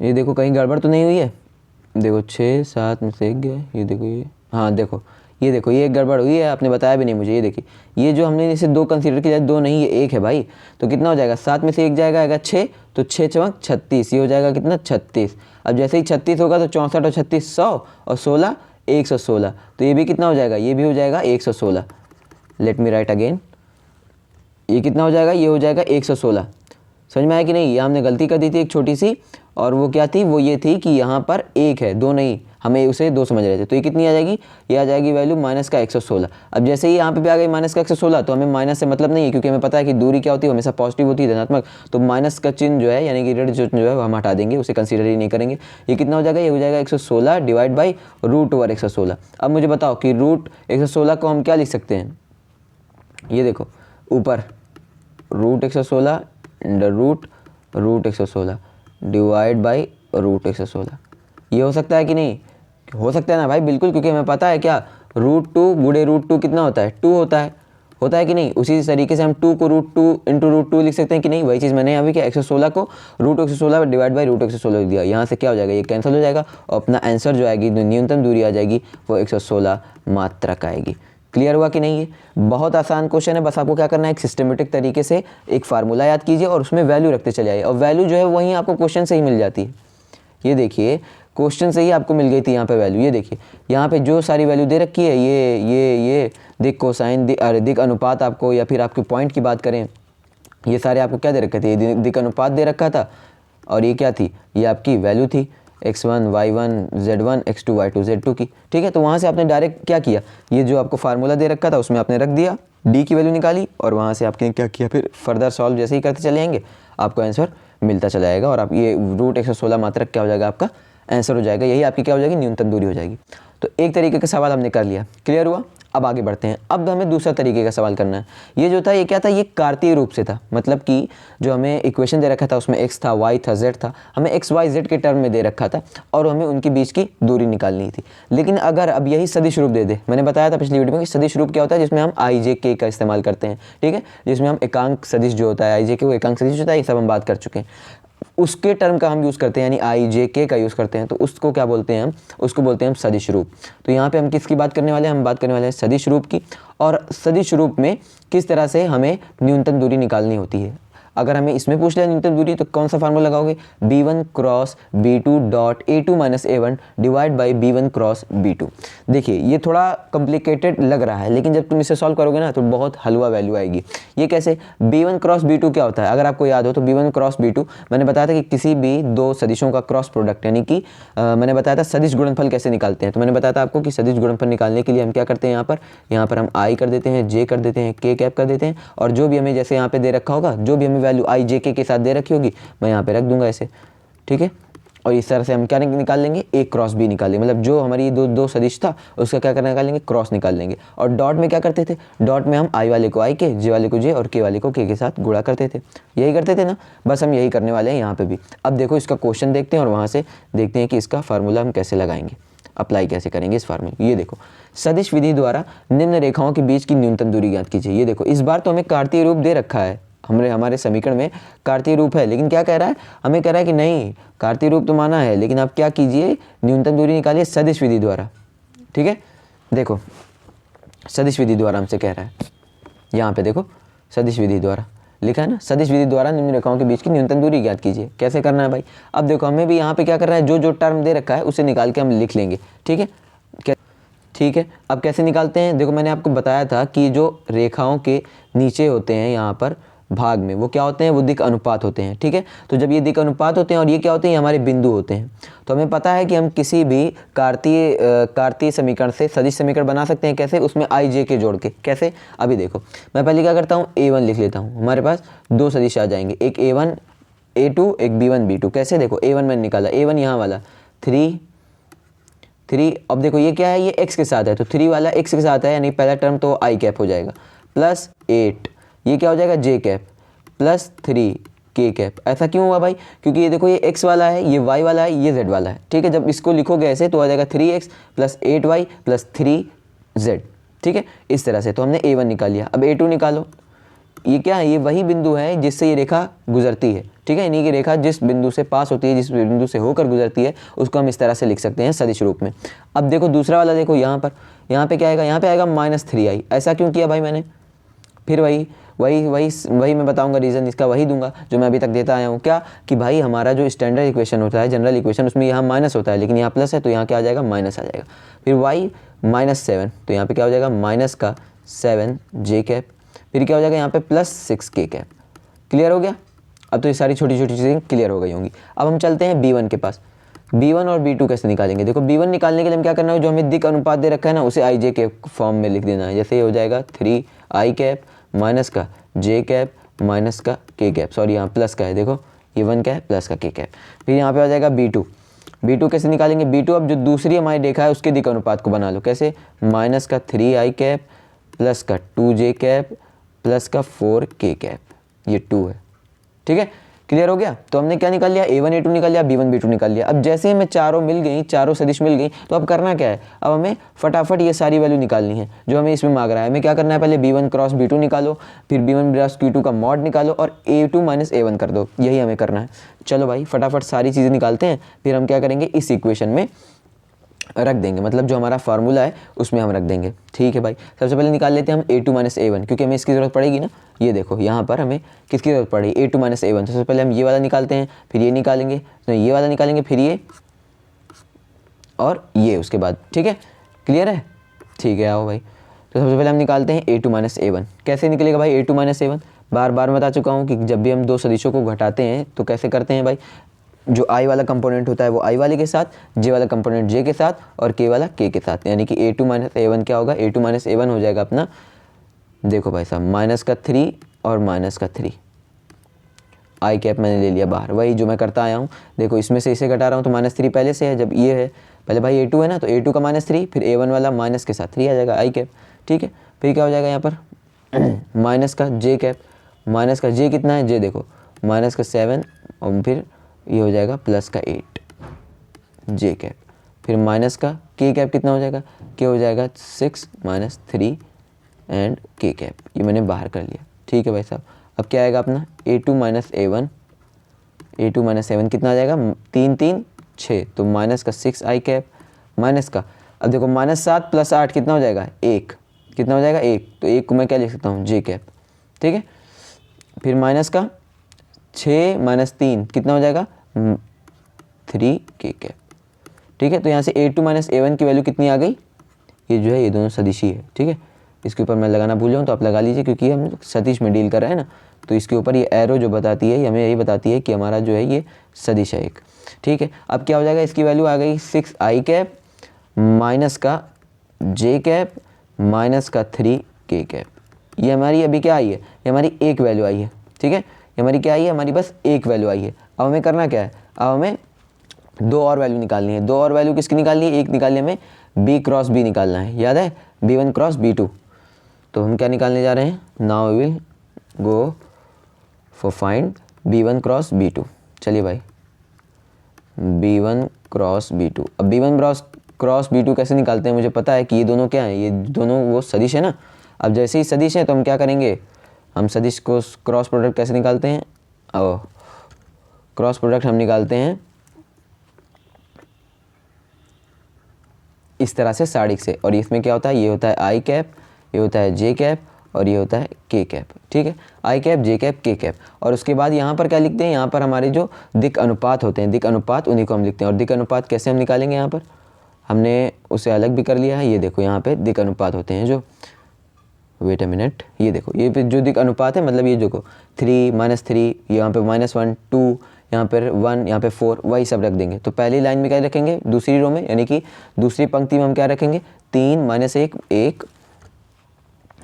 ये देखो कहीं गड़बड़ तो नहीं हुई है, देखो 6 7 में से 1 गया, ये देखो ये, हाँ देखो ये एक गड़बड़ हुई है, आपने बताया भी नहीं मुझे। ये देखिए, ये जो हमने इसे 2 कंसीडर किया, 2 नहीं ये 1 है भाई। तो कितना हो जाएगा, 7 में से 1 जाएगा, आएगा 6, तो 6 चौक 36, ये हो जाएगा कितना 36। अब जैसे ही 36 होगा तो 64 और 36 100, और 16 116, तो ये भी कितना हो जाएगा, ये भी हो जाएगा 116। लेट मी राइट अगेन, ये कितना हो जाएगा, ये हो जाएगा 116। समझ में आया कि नहीं। ये हमने गलती कर दी थी एक छोटी सी, और वो क्या थी, वो ये थी कि यहाँ पर 1 है, 2 नहीं, हमें उसे 2 समझ रहे थे। तो ये कितनी आ जाएगी, ये आ जाएगी वैल्यू माइनस का 116। अब जैसे ही यहाँ पे भी आ गई माइनस का 116, तो हमें माइनस से मतलब नहीं है, क्योंकि हमें पता है कि दूरी क्या होती है, हमेशा पॉजिटिव होती है, धनात्मक। तो माइनस का चिन्ह जो है, यानी कि ऋण चिन्ह जो है, वो हम हटा देंगे, उसे कंसीडर ही नहीं करेंगे। ये कितना हो जाएगा, ये हो जाएगा 116 डिवाइड बाई रूट ओवर 116। अब मुझे बताओ कि रूट 116 को हम क्या लिख सकते हैं, ये देखो ऊपर root 116 root 116 divide by root 116, ये हो सकता है कि नहीं, हो सकता है ना भाई, बिल्कुल, क्योंकि हमें पता है क्या, √2 गुणे √2 कितना होता है, 2 होता है कि नहीं। उसी तरीके से हम 2 को √2 इंटू √2 लिख सकते हैं कि नहीं। वही चीज़ मैंने अभी क्या, 116 को रूट 116 डिवाइड बाई रूट 116 लिख दिया। यहाँ से क्या हो जाएगा, ये कैंसिल हो जाएगा, और अपना आंसर जो आएगी, न्यूनतम दूरी आ जाएगी, वो 116 मात्रक आएगी। क्लियर हुआ कि नहीं। ये बहुत आसान क्वेश्चन है, बस आपको क्या करना है, एक सिस्टमेटिक तरीके से एक फार्मूला याद कीजिए और उसमें वैल्यू रखते चले आइए, और वैल्यू जो है वहीं आपको क्वेश्चन से ही मिल जाती है। ये देखिए क्वेश्चन से ही आपको मिल गई थी यहाँ पे वैल्यू। ये देखिए यहाँ पे जो सारी वैल्यू दे रखी है, ये दिक कोसाइन दिक अनुपात आपको, या फिर आपके पॉइंट की बात करें, ये सारे आपको क्या दे रखे थे, ये दिक अनुपात दे रखा था, और ये क्या थी, ये आपकी वैल्यू थी x1 y1 z1 x2 y2 z2 की, ठीक है। तो वहाँ से आपने डायरेक्ट क्या किया, ये जो आपको फार्मूला दे रखा था उसमें आपने रख दिया, d की वैल्यू निकाली, और वहाँ से आपने क्या किया, फिर फर्दर सॉल्व जैसे ही करते चले जाएंगे आपको आंसर मिलता चला जाएगा, और आप ये रूट 116 मात्रक क्या हो जाएगा, आपका आंसर हो जाएगा। यही आपकी क्या हो जाएगी, न्यूनतम दूरी हो जाएगी। तो एक तरीके का सवाल हमने कर लिया, क्लियर हुआ। अब आगे बढ़ते हैं, अब हमें दूसरा तरीके का सवाल करना है। ये जो था, ये क्या था, ये कार्तीय रूप से था, मतलब कि जो हमें इक्वेशन दे रखा था उसमें x था, y था, z था, हमें x y z के टर्म में दे रखा था, और हमें उनके बीच की दूरी निकालनी थी। लेकिन अगर अब यही सदिश रूप दे दे, मैंने बताया था पिछली वीडियो में कि सदिश रूप क्या होता है, जिसमें हम i j k का इस्तेमाल करते हैं, ठीक है, जिसमें हम एकांक सदिश जो होता है i j k, वो एकांक सदिश होता है, ये सब हम बात कर चुके हैं। उसके टर्म का हम यूज़ करते हैं, यानी आई जे के का यूज़ करते हैं, तो उसको क्या बोलते हैं हम, उसको बोलते हैं हम सदिश रूप। तो यहाँ पे हम किसकी बात करने वाले हैं, हम बात करने वाले हैं सदिश रूप की। और सदिश रूप में किस तरह से हमें न्यूनतम दूरी निकालनी होती है। अगर हमें इसमें पूछ लिया न्यूनतम दूरी, तो कौन सा फार्मूला लगाओगे, b1 cross b2 dot a2 minus a1 divide by b1 cross b2। देखिए ये थोड़ा कॉम्प्लिकेटेड लग रहा है, लेकिन जब तुम इसे सॉल्व करोगे ना तो बहुत हलवा वैल्यू आएगी। ये कैसे, b1 क्रॉस b2 क्या होता है, अगर आपको याद हो तो b1 क्रॉस b2 मैंने बताया था कि किसी भी दो सदिशों का क्रॉस प्रोडक्ट, यानी कि मैंने बताया था सदिश गुणनफल कैसे निकालते हैं। तो मैंने बताया था आपको कि सदिश गुणनफल निकालने के लिए हम क्या करते हैं, यहाँ पर हम i कर देते हैं, j कर देते हैं, k कैप कर देते हैं, और जो भी हमें जैसे यहाँ पे दे रखा होगा, जो भी हमें वैल्यू i j k के साथ दे रखी होगी, मैं यहाँ पे रख दूंगा ऐसे, ठीक है। और इस तरह से हम क्या निकाल लेंगे, a क्रॉस b निकाल लेंगे, मतलब जो हमारी दो सदिश था उसका क्या करना निकाल लेंगे, क्रॉस निकाल लेंगे। और डॉट में क्या करते थे, डॉट में हम i वाले को i के, j वाले को j और k वाले को k के साथ गुणा करते थे, यही करते थे ना। बस हम यही करने वाले हैं यहाँ पे भी। अब देखो इसका क्वेश्चन देखते हैं और वहाँ से देखते हैं कि इसका फार्मूला हम कैसे लगाएंगे, अप्लाई कैसे करेंगे इस फार्मूले। ये देखो, सदिश विधि द्वारा निम्न रेखाओं के बीच की न्यूनतम दूरी ज्ञात कीजिए। ये देखो इस बार तो हमें कार्तीय रूप दे रखा है, हमारे समीकरण में कार्तीय रूप है, लेकिन क्या कह रहा है, हमें कह रहा है कि नहीं कार्तीय रूप तो माना है, लेकिन आप क्या कीजिए, न्यूनतम दूरी निकालिए सदिश विधि द्वारा, ठीक है। देखो सदिश विधि द्वारा हमसे कह रहा है, यहाँ पे देखो सदिश विधि द्वारा लिखा है ना, सदिश विधि द्वारा निम्न रेखाओं के बीच की न्यूनतम दूरी ज्ञात कीजिए। कैसे करना है भाई, अब देखो हमें भी यहाँ पे क्या करना है, जो टर्म दे रखा है उसे निकाल के हम लिख लेंगे, ठीक है। ठीक है, अब कैसे निकालते हैं, देखो मैंने आपको बताया था कि जो रेखाओं के नीचे होते हैं यहाँ पर भाग में, वो क्या होते हैं, वो दिक् अनुपात होते हैं, ठीक है। तो जब ये दिक् अनुपात होते हैं और ये क्या होते हैं, हमारे बिंदु होते हैं, तो हमें पता है कि हम किसी भी कार्तीय समीकरण से सदिश समीकरण बना सकते हैं। कैसे, उसमें i j के जोड़ के। कैसे, अभी देखो मैं पहले क्या करता हूँ, a1 लिख लेता हूँ, हमारे पास दो सदिश आ जाएंगे, एक a1 a2 एक b1 b2। कैसे, देखो a1 मैंने निकाला, a1 यहाँ वाला 3। अब देखो ये क्या है, ये x के साथ है, तो 3 वाला x के साथ है, यानी पहला टर्म तो i कैप हो जाएगा, प्लस 8 ये क्या हो जाएगा, j कैप, प्लस 3 के कैप। ऐसा क्यों हुआ भाई? क्योंकि ये देखो, ये x वाला है, ये y वाला है, ये z वाला है, ठीक है। जब इसको लिखोगे ऐसे तो आ जाएगा 3x plus 8y plus 3z, ठीक है, इस तरह से। तो हमने a1 निकाल लिया। अब a2 निकालो। ये क्या है? ये वही बिंदु है जिससे ये रेखा गुजरती है, ठीक है। इन्हीं की रेखा जिस बिंदु से पास होती है, जिस बिंदु से होकर गुजरती है, उसको हम इस तरह से लिख सकते हैं सदिश रूप में। अब देखो दूसरा वाला, देखो यहाँ पे क्या आएगा? यहाँ पे आएगा -3i। ऐसा क्यों किया भाई मैंने? फिर वही मैं बताऊंगा रीज़न इसका, वही दूंगा जो मैं अभी तक देता आया हूँ। क्या कि भाई हमारा जो स्टैंडर्ड इक्वेशन होता है, जनरल इक्वेशन, उसमें यहाँ माइनस होता है, लेकिन यहाँ प्लस है तो यहाँ क्या आ जाएगा? माइनस आ जाएगा। फिर y -7, तो यहाँ पे क्या हो जाएगा? -7j cap. फिर क्या हो जाएगा? यहाँ पे +6k कैप। क्लियर हो गया? अब तो ये सारी छोटी छोटी चीज़ें क्लियर हो गई होंगी। अब हम चलते हैं b1 के पास। b1 और b2 कैसे निकालेंगे? देखो b1 निकालने के लिए हम क्या करना है? जो हमें दिक् अनुपात दे रखा है ना, उसे ij के फॉर्म में लिख देना है। जैसे ये हो जाएगा 3i कैप माइनस का j कैप माइनस का k कैप, सॉरी यहाँ प्लस का है, देखो ये 1 का है प्लस का k कैप। फिर यहाँ पे आ जाएगा b2 कैसे निकालेंगे? b2 अब जो दूसरी हमारी रेखा है उसके दिक् अनुपात को बना लो। कैसे? माइनस का 3i कैप प्लस का 2j कैप प्लस का 4k कैप, ये 2 है, ठीक है। क्लियर हो गया? तो हमने क्या निकाल लिया? a1 a2 निकाल लिया, b1 b2 निकाल लिया। अब जैसे हमें चारों मिल गई, चारों सदिश मिल गई, तो अब करना क्या है? अब हमें फटाफट ये सारी वैल्यू निकालनी है जो हमें इसमें मांग रहा है। हमें क्या करना है? पहले b1 क्रॉस b2 निकालो, फिर b1 क्रॉस q2 का मॉड निकालो और a2 माइनस a1 कर दो। यही हमें करना है। चलो भाई फटाफट सारी चीज़ें निकालते हैं, फिर हम क्या करेंगे? इस इक्वेशन में रख देंगे, मतलब जो हमारा फार्मूला है उसमें हम रख देंगे, ठीक है भाई। सबसे पहले निकाल लेते हैं हम a2 माइनस a1, क्योंकि हमें इसकी ज़रूरत पड़ेगी ना। ये देखो यहाँ पर हमें किसकी ज़रूरत पड़ेगी? a2 minus a1। सबसे पहले हम ये वाला निकालते हैं, फिर ये निकालेंगे, तो ये वाला निकालेंगे, फिर ये और ये उसके बाद, ठीक है। क्लियर है? ठीक है, आओ भाई। तो सबसे पहले हम निकालते हैं a2 माइनस a1। कैसे निकलेगा भाई a2 माइनस a1? बार बार बता चुका हूँ कि जब भी हम दो सदिशों को घटाते हैं तो कैसे करते हैं भाई? जो i वाला कंपोनेंट होता है वो i वाले के साथ, j वाला कंपोनेंट j के साथ और k वाला k के साथ। यानी कि a2 माइनस a1 क्या होगा? a2 माइनस a1 हो जाएगा अपना, देखो भाई साहब, माइनस का 3 और माइनस का 3। i कैप मैंने ले लिया बाहर, वही जो मैं करता आया हूँ। देखो इसमें से इसे घटा रहा हूँ तो -3 पहले से है, जब ये है पहले भाई a2 है ना, तो a2 का -3, फिर a1 वाला माइनस के साथ 3 आ जाएगा i कैप, ठीक है। फिर क्या हो जाएगा यहाँ पर? माइनस का j कैप, माइनस का j कितना है? j देखो माइनस का 7 और फिर ये हो जाएगा प्लस का 8 j कैप। फिर माइनस का k कैप कितना हो जाएगा? k हो जाएगा 6 माइनस 3 एंड k कैप, ये मैंने बाहर कर लिया, ठीक है भाई साहब। अब क्या आएगा अपना? a2 minus a1, a2 minus a1 कितना आ जाएगा? 3 3 6, तो माइनस का 6i कैप माइनस का, अब देखो -7 प्लस 8 कितना हो जाएगा? 1, कितना हो जाएगा? 1, तो 1 को मैं क्या लिख सकता हूँ? j कैप, ठीक है। फिर माइनस का 6 माइनस 3 कितना हो जाएगा? 3k कैप, ठीक है। तो यहाँ से a2 माइनस a1 की वैल्यू कितनी आ गई? ये जो है ये दोनों सदिश ही है, ठीक है। इसके ऊपर मैं लगाना भूल जाऊँ तो आप लगा लीजिए, क्योंकि हम सदिश में डील कर रहे हैं ना, तो इसके ऊपर ये एरो जो बताती है हमें यही बताती है कि हमारा जो है ये सदिश है एक, ठीक है। अब क्या हो जाएगा? इसकी वैल्यू आ गई 6i कैप माइनस का j कैप माइनस का 3k कैप। ये हमारी अभी क्या आई है? ये हमारी एक वैल्यू आई है, ठीक है। ये हमारी क्या आई है? हमारी बस एक वैल्यू आई है। अब हमें करना क्या है? अब हमें दो और वैल्यू निकालनी है। दो और वैल्यू किसकी निकालनी है? एक निकालनी है हमें b क्रॉस b निकालना है, याद है? b1 cross b2। तो हम क्या निकालने जा रहे हैं? Now we will go for find b1 cross b2। चलिए भाई, b1 क्रॉस b2। अब b1 क्रॉस b2 कैसे निकालते हैं? मुझे पता है कि ये दोनों क्या हैं, ये दोनों वो सदिश है ना। अब जैसे ही सदिश है तो हम क्या करेंगे? हम सदिश को क्रॉस प्रोडक्ट कैसे निकालते हैं? क्रॉस प्रोडक्ट हम निकालते हैं इस तरह से साड़िक से, और इसमें क्या होता है? ये होता है आई कैप, ये होता है जे कैप और ये होता है के कैप, ठीक है। आई कैप, जे कैप, के कैप। और उसके बाद यहाँ पर क्या लिखते हैं? यहाँ पर हमारे जो दिक् अनुपात होते हैं, दिक् अनुपात, उन्हीं को हम लिखते हैं। और दिक् अनुपात कैसे हम निकालेंगे? यहाँ पर हमने उसे अलग भी कर लिया है। ये देखो यहाँ पे दिक् अनुपात होते हैं जो, वेट अ मिनट, ये देखो ये जो दिक् अनुपात है, मतलब ये जो 3 -3, यहाँ पे -1 2, यहाँ पर 1, यहाँ पे 4, वही सब रख देंगे। तो पहली लाइन में क्या रखेंगे? दूसरी रो में, यानी कि दूसरी पंक्ति में हम क्या रखेंगे? 3 -1 1,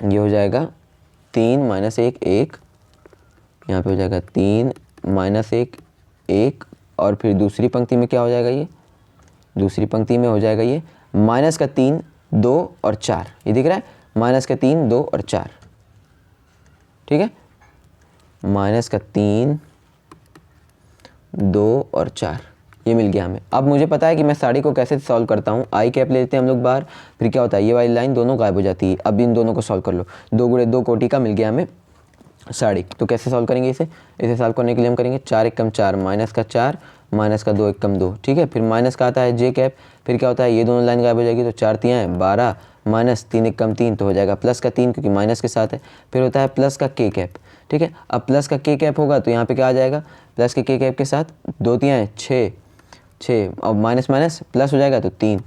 ये हो जाएगा 3 -1 1, यहाँ पे हो जाएगा 3 -1 1, और फिर दूसरी पंक्ति में क्या हो जाएगा? ये दूसरी पंक्ति में हो जाएगा ये माइनस का 3 2 और 4, ये दिख रहा है? माइनस का 3 2 और 4, ठीक है। माइनस का 3 2 और 4, ये मिल गया हमें। अब मुझे पता है कि मैं साड़ी को कैसे सॉल्व करता हूँ। आई कैप लेते हैं हम लोग बाहर, फिर क्या होता है ये वाली लाइन दोनों गायब हो जाती है। अब इन दोनों को सॉल्व कर लो, 2 गुणे 2 कोटि का मिल गया हमें साड़ी। तो कैसे सॉल्व करेंगे इसे सॉल्व करने के लिए हम करेंगे 4 एकम 4 माइनस का 4 माइनस का 2 एकम 2, ठीक है। फिर माइनस का आता है जे कैप, फिर क्या होता है ये दोनों लाइन गायब हो जाएगी, तो 4 तियाँ हैं 12 माइनस 3 एकम 3, तो हो जाएगा प्लस का 3 क्योंकि माइनस के साथ है। फिर होता है प्लस का के कैप, ठीक है। अब प्लस का के कैप होगा तो यहाँ पे क्या आ जाएगा, प्लस के कैप के साथ 2 तियाँ हैं 6 और माइनस माइनस प्लस हो जाएगा तो 3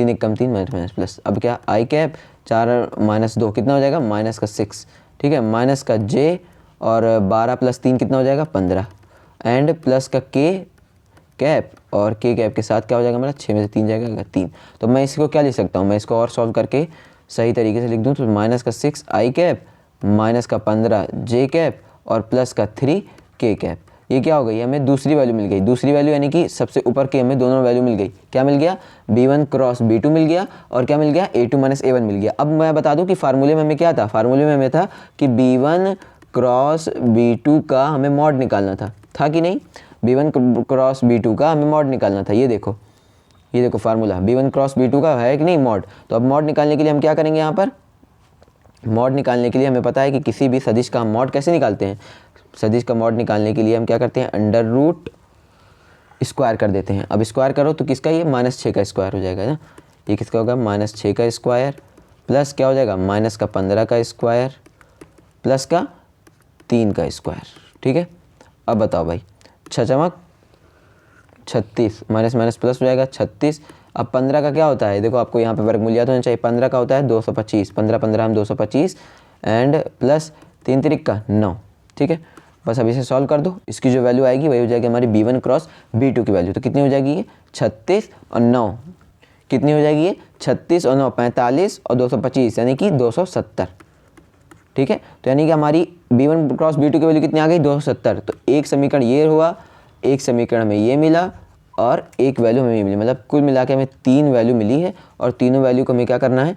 एकम 3 माइनस माइनस प्लस। अब क्या आई कैप 4 माइनस 2 कितना हो जाएगा, माइनस का 6, ठीक है। माइनस का जे और 12 प्लस 3 कितना हो जाएगा 15, एंड प्लस का के कैप और के कैप के साथ क्या हो जाएगा हमारा 6 में से 3 जाएगा 3। तो मैं इसको क्या लिख सकता हूँ, मैं इसको और सॉल्व करके सही तरीके से लिख दूँ तो माइनस का 6 आई कैप माइनस का 15 जे कैप और प्लस का 3 के कैप। ये क्या हो गई, हमें दूसरी वैल्यू मिल गई। दूसरी वैल्यू यानी कि सबसे ऊपर के हमें दोनों वैल्यू मिल गई। क्या मिल गया, b1 क्रॉस b2 मिल गया और क्या मिल गया a2 माइनस a1 मिल गया। अब मैं बता दूं कि फार्मूले में हमें क्या था, फार्मूले में हमें था कि b1 क्रॉस b2 का हमें मॉड निकालना था कि नहीं। b1 क्रॉस b2 का हमें मॉड निकालना था। ये देखो फार्मूला b1 क्रॉस b2 का है कि नहीं मॉड। तो अब मॉड निकालने के लिए हम क्या करेंगे, यहाँ पर मॉड निकालने के लिए हमें पता है कि किसी भी सदिश का मॉड कैसे निकालते हैं। सदिश का मॉड निकालने के लिए हम क्या करते हैं, अंडर रूट स्क्वायर कर देते हैं। अब स्क्वायर करो तो किसका, ये -6 का स्क्वायर हो जाएगा ना। ये किसका होगा, -6 का स्क्वायर प्लस क्या हो जाएगा माइनस का 15 का स्क्वायर प्लस का 3 का स्क्वायर, ठीक है। अब बताओ भाई 6 चमक 36 माइनस माइनस प्लस हो जाएगा 36। अब 15 का क्या होता है, देखो आपको यहाँ पे वर्गमूल याद होना चाहिए। 15 का होता है 225, 15 15 हम 225 एंड प्लस 3 त्रिक का 9, ठीक है। बस अब इसे सॉल्व कर दो, इसकी जो वैल्यू आएगी वही हो जाएगी हमारी b1 क्रॉस b2 की वैल्यू। तो कितनी हो जाएगी ये 36 और 9, कितनी हो जाएगी ये 36 और 9 45 और 225 यानी कि 270, ठीक है। तो यानी कि हमारी b1 क्रॉस b2 की वैल्यू कितनी आ गई 270। तो एक समीकरण ये हुआ, एक समीकरण हमें ये मिला और एक वैल्यू हमें ये मिली, मतलब कुल मिला के हमें 3 वैल्यू मिली है। और तीनों वैल्यू को हमें क्या करना है,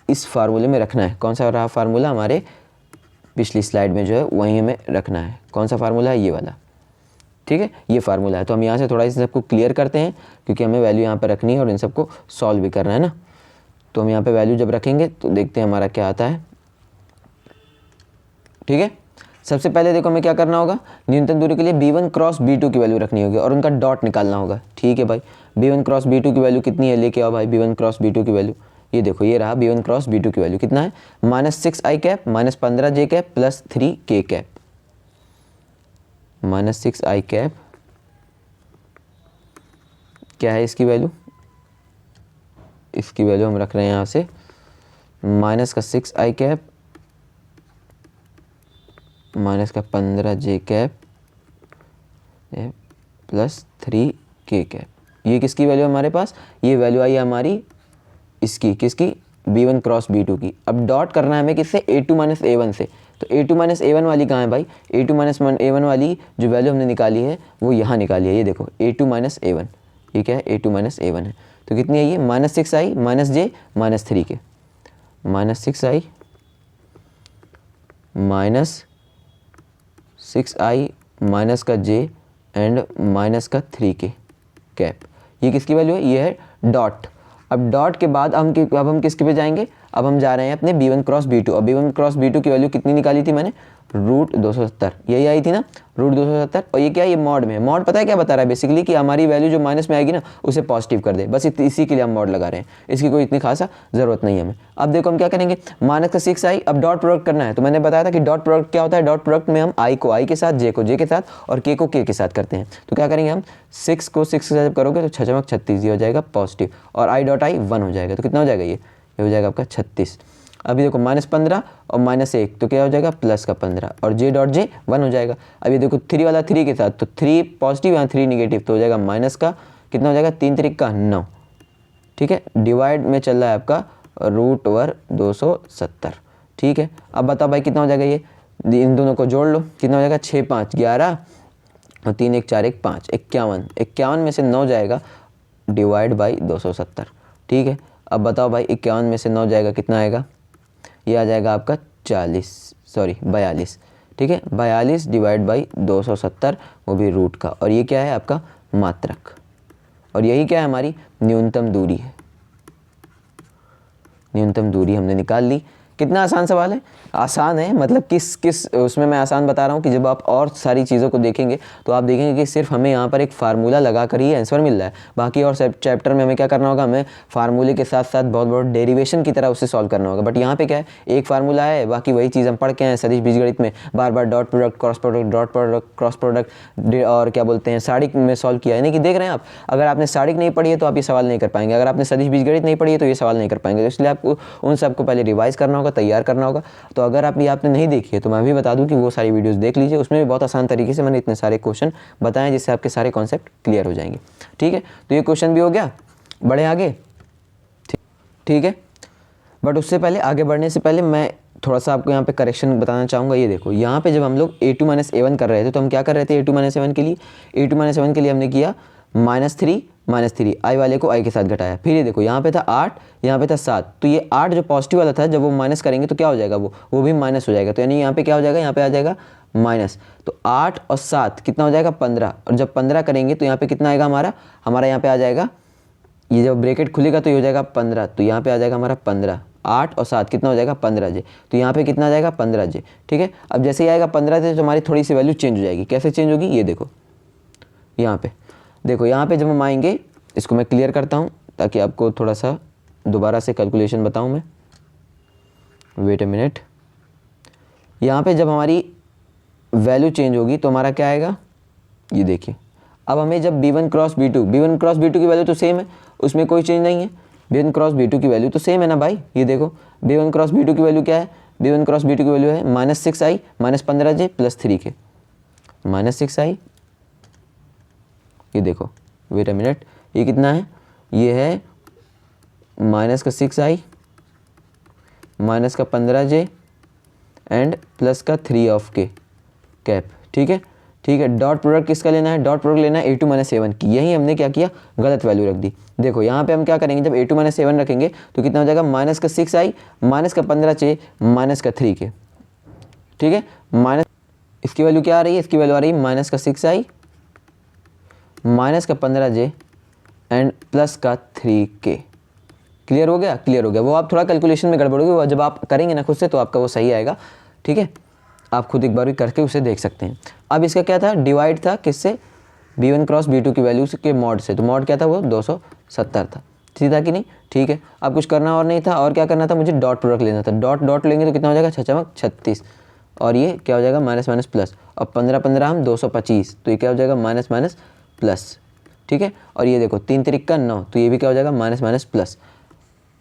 इस फार्मूले में रखना है। कौन सा रहा फार्मूला, हमारे पिछली स्लाइड में जो है वहीं हमें रखना है। कौन सा फार्मूला है, ये वाला, ठीक है, ये फार्मूला है। तो हम यहाँ से थोड़ा इस सबको क्लियर करते हैं क्योंकि हमें वैल्यू यहाँ पर रखनी है और इन सबको सॉल्व भी करना है ना। तो हम यहाँ पे वैल्यू जब रखेंगे तो देखते हैं हमारा क्या आता है, ठीक है। सबसे पहले देखो हमें क्या करना होगा, न्यूनतम दूरी के लिए b1 क्रॉस b2 की वैल्यू रखनी होगी और उनका डॉट निकालना होगा, ठीक है भाई। b1 क्रॉस b2 की वैल्यू कितनी है, लेके आओ भाई b1 क्रॉस b2 की वैल्यू। ये देखो ये रहा b1 क्रॉस b2 की वैल्यू कितना है, -6 आई कैप -15 जे कैप प्लस 3 के कैप। -6 आई कैप क्या है इसकी वैल्यू, इसकी वैल्यू हम रख रहे हैं यहाँ से माइनस का 6 आई कैप माइनस का 15 जे कैप प्लस 3 के कैप। ये किसकी वैल्यू हमारे पास, ये वैल्यू आई है हमारी इसकी, किसकी b1 क्रॉस b2 की। अब डॉट करना है हमें किससे, a2 माइनस a1 से। तो a2 माइनस a1 वाली कहाँ है भाई, a2 माइनस a1 वाली जो वैल्यू हमने निकाली है वो यहाँ निकाली है। ये देखो a2 माइनस a1, ये क्या है a2 माइनस a1 है। तो कितनी है ये -6 आई माइनस जे माइनस 3 के, -6 आई माइनस 6 आई माइनस का जे एंड माइनस का 3 के कैप। ये किसकी वैल्यू है, ये है डॉट। अब डॉट के बाद अब हम किसके पे जाएंगे, अब हम जा रहे हैं अपने b1 क्रॉस b2। और b1 क्रॉस b2 की वैल्यू कितनी निकाली थी मैंने, √270, यही आई थी ना √270। और ये क्या है, ये मॉड में है। मॉड पता है क्या बता रहा है बेसिकली कि हमारी वैल्यू जो माइनस में आएगी ना उसे पॉजिटिव कर दे, बस इसी के लिए हम मॉड लगा रहे हैं। इसकी कोई इतनी खासा ज़रूरत नहीं है हमें। अब देखो हम क्या करेंगे, माइनस का 6 आई, अब डॉट प्रोडक्ट करना है। तो मैंने बताया था कि डॉट प्रोडक्ट क्या होता है, डॉट प्रोडक्ट में हम आई को आई के साथ, जे को जे के साथ और के को के के साथ करते हैं। तो क्या करेंगे हम 6 को 6 के साथ जब करोगे तो 6 चमक 36 ये हो जाएगा पॉजिटिव और आई डॉट आई 1 हो जाएगा। तो कितना हो जाएगा, ये हो जाएगा आपका 36। अभी देखो -15 और -1 तो क्या हो जाएगा प्लस का 15 और जे डॉट जे 1 हो जाएगा। अभी देखो 3 वाला 3 के साथ, तो 3 पॉजिटिव यहाँ 3 निगेटिव, तो हो जाएगा माइनस का कितना हो जाएगा 3 त्रिक का 9, ठीक है। डिवाइड में चल रहा है आपका √270, ठीक है। अब बताओ भाई कितना हो जाएगा, ये इन दोनों को जोड़ लो, कितना हो जाएगा 6 5 11 और 3 1 4 1 5 51, 51 में से 9 जाएगा डिवाइड बाई 270, ठीक है। अब बताओ भाई 51 में से 9 जाएगा कितना आएगा, ये आ जाएगा आपका 42, ठीक है, 42 डिवाइड बाई 270, वो भी रूट का, और ये क्या है आपका मात्रक, और यही क्या है हमारी न्यूनतम दूरी है। न्यूनतम दूरी हमने निकाल ली। कितना आसान सवाल है, आसान है मतलब किस उसमें मैं आसान बता रहा हूँ कि जब आप और सारी चीज़ों को देखेंगे तो आप देखेंगे कि सिर्फ हमें यहाँ पर एक फार्मूला लगा कर ही आंसर मिल रहा है। बाकी और चैप्टर में हमें क्या करना होगा, हमें फार्मूले के साथ साथ बहुत बहुत डेरिवेशन की तरह उसे सॉल्व करना होगा। बट यहाँ पे क्या है, एक फार्मूला है, बाकी वही चीज़ हम पढ़ के हैं सदिश बीजगणित में, बार बार dot product cross product dot product cross product और क्या बोलते हैं साड़िक में सॉल्व किया है। यानी कि देख रहे हैं आप, अगर आपने साड़िक नहीं पढ़ी है तो आप ये सवाल नहीं कर पाएंगे, अगर आपने सदिश बीजगणित नहीं पढ़ी है तो ये सवाल नहीं कर पाएंगे। तो इसलिए आपको उन सबको पहले रिवाइज करना होगा, तैयार करना होगा। तो अगर आप ये आपने नहीं देखी है तो मैं भी बता दूं कि वो सारी वीडियोस देख लीजिए, उसमें भी बहुत आसान तरीके से मैंने इतने सारे क्वेश्चन बताए जिससे आपके सारे कॉन्सेप्ट क्लियर हो जाएंगे। ठीक है, तो ये क्वेश्चन भी हो गया, बढ़े आगे। ठीक है, बट उससे पहले आगे बढ़ने से पहले मैं थोड़ा सा आपको यहाँ पे करेक्शन बताना चाहूँगा। ये देखो, यहाँ पे जब हम लोग a2 - a1 कर रहे थे तो हम क्या कर रहे थे, a2 - a1 के लिए, a2 - a1 के लिए हमने किया -3 आई वाले को i के साथ घटाया। फिर ये देखो, यहाँ पे था 8, यहाँ पे था 7, तो ये 8 जो पॉजिटिव वाला था जब वो माइनस करेंगे तो क्या हो जाएगा, वो भी माइनस हो जाएगा। तो यानी यहाँ पे क्या हो जाएगा, यहाँ पे आ जाएगा माइनस। तो 8 और 7 कितना हो जाएगा 15, और जब 15 करेंगे तो यहाँ पे कितना आएगा हमारा यहाँ पे आ जाएगा, ये जब ब्रैकेट खुलेगा तो ये हो जाएगा 15, तो यहाँ पे आ जाएगा हमारा 15। 8 और 7 कितना हो जाएगा 15J, तो यहाँ पे कितना आ जाएगा 15J। ठीक है, अब जैसे ही आएगा 15J तो हमारी थोड़ी सी वैल्यू चेंज हो जाएगी। कैसे चेंज होगी, ये देखो, यहाँ पे देखो, यहाँ पे जब हम आएंगे, इसको मैं क्लियर करता हूँ ताकि आपको थोड़ा सा दोबारा से कैलकुलेशन बताऊँ मैं। वेट अ मिनट, यहाँ पे जब हमारी वैल्यू चेंज होगी तो हमारा क्या आएगा, ये देखिए। अब हमें जब b1 क्रॉस b2 की वैल्यू तो सेम है, उसमें कोई चेंज नहीं है। b1 क्रॉस b2 की वैल्यू तो सेम है ना भाई। ये देखो, b1 क्रॉस b2 की वैल्यू क्या है, b1 क्रॉस b2 की वैल्यू है -6i -15j + 3k, -6i, ये देखो, वेट अ मिनट, ये कितना है, ये है -6i -15j and +3 of k cap. ठीक है, ठीक है, डॉट प्रोडक्ट किसका लेना है, डॉट प्रोडक्ट लेना है a2 - a1 की। यही हमने क्या किया, गलत वैल्यू रख दी। देखो यहाँ पे हम क्या करेंगे, जब a2 - a1 रखेंगे तो कितना हो जाएगा, -6i -15j -3k। ठीक है, माइनस, इसकी वैल्यू क्या आ रही है, इसकी वैल्यू आ रही है -6i -15j and +3k। Clear हो गया, क्लियर हो गया। वो आप थोड़ा कैलकुलेशन में गड़बड़ होगी, वो जब आप करेंगे ना खुद से तो आपका वो सही आएगा। ठीक है, आप खुद एक बार भी करके उसे देख सकते हैं। अब इसका क्या था, डिवाइड था किससे, b1 क्रॉस b2 की वैल्यू के मॉड से। तो मॉड क्या था, वो 270 था। ठीक था कि नहीं, ठीक है। अब कुछ करना और नहीं था, और क्या करना था, मुझे डॉट प्रोडक्ट लेना था। डॉट डॉट लेंगे तो कितना हो जाएगा, 36, और ये क्या हो जाएगा माइनस माइनस प्लस, और 15 15 हम 225, तो ये क्या हो जाएगा माइनस माइनस प्लस। ठीक है, और ये देखो 3 3 9, तो ये भी क्या हो जाएगा माइनस माइनस प्लस,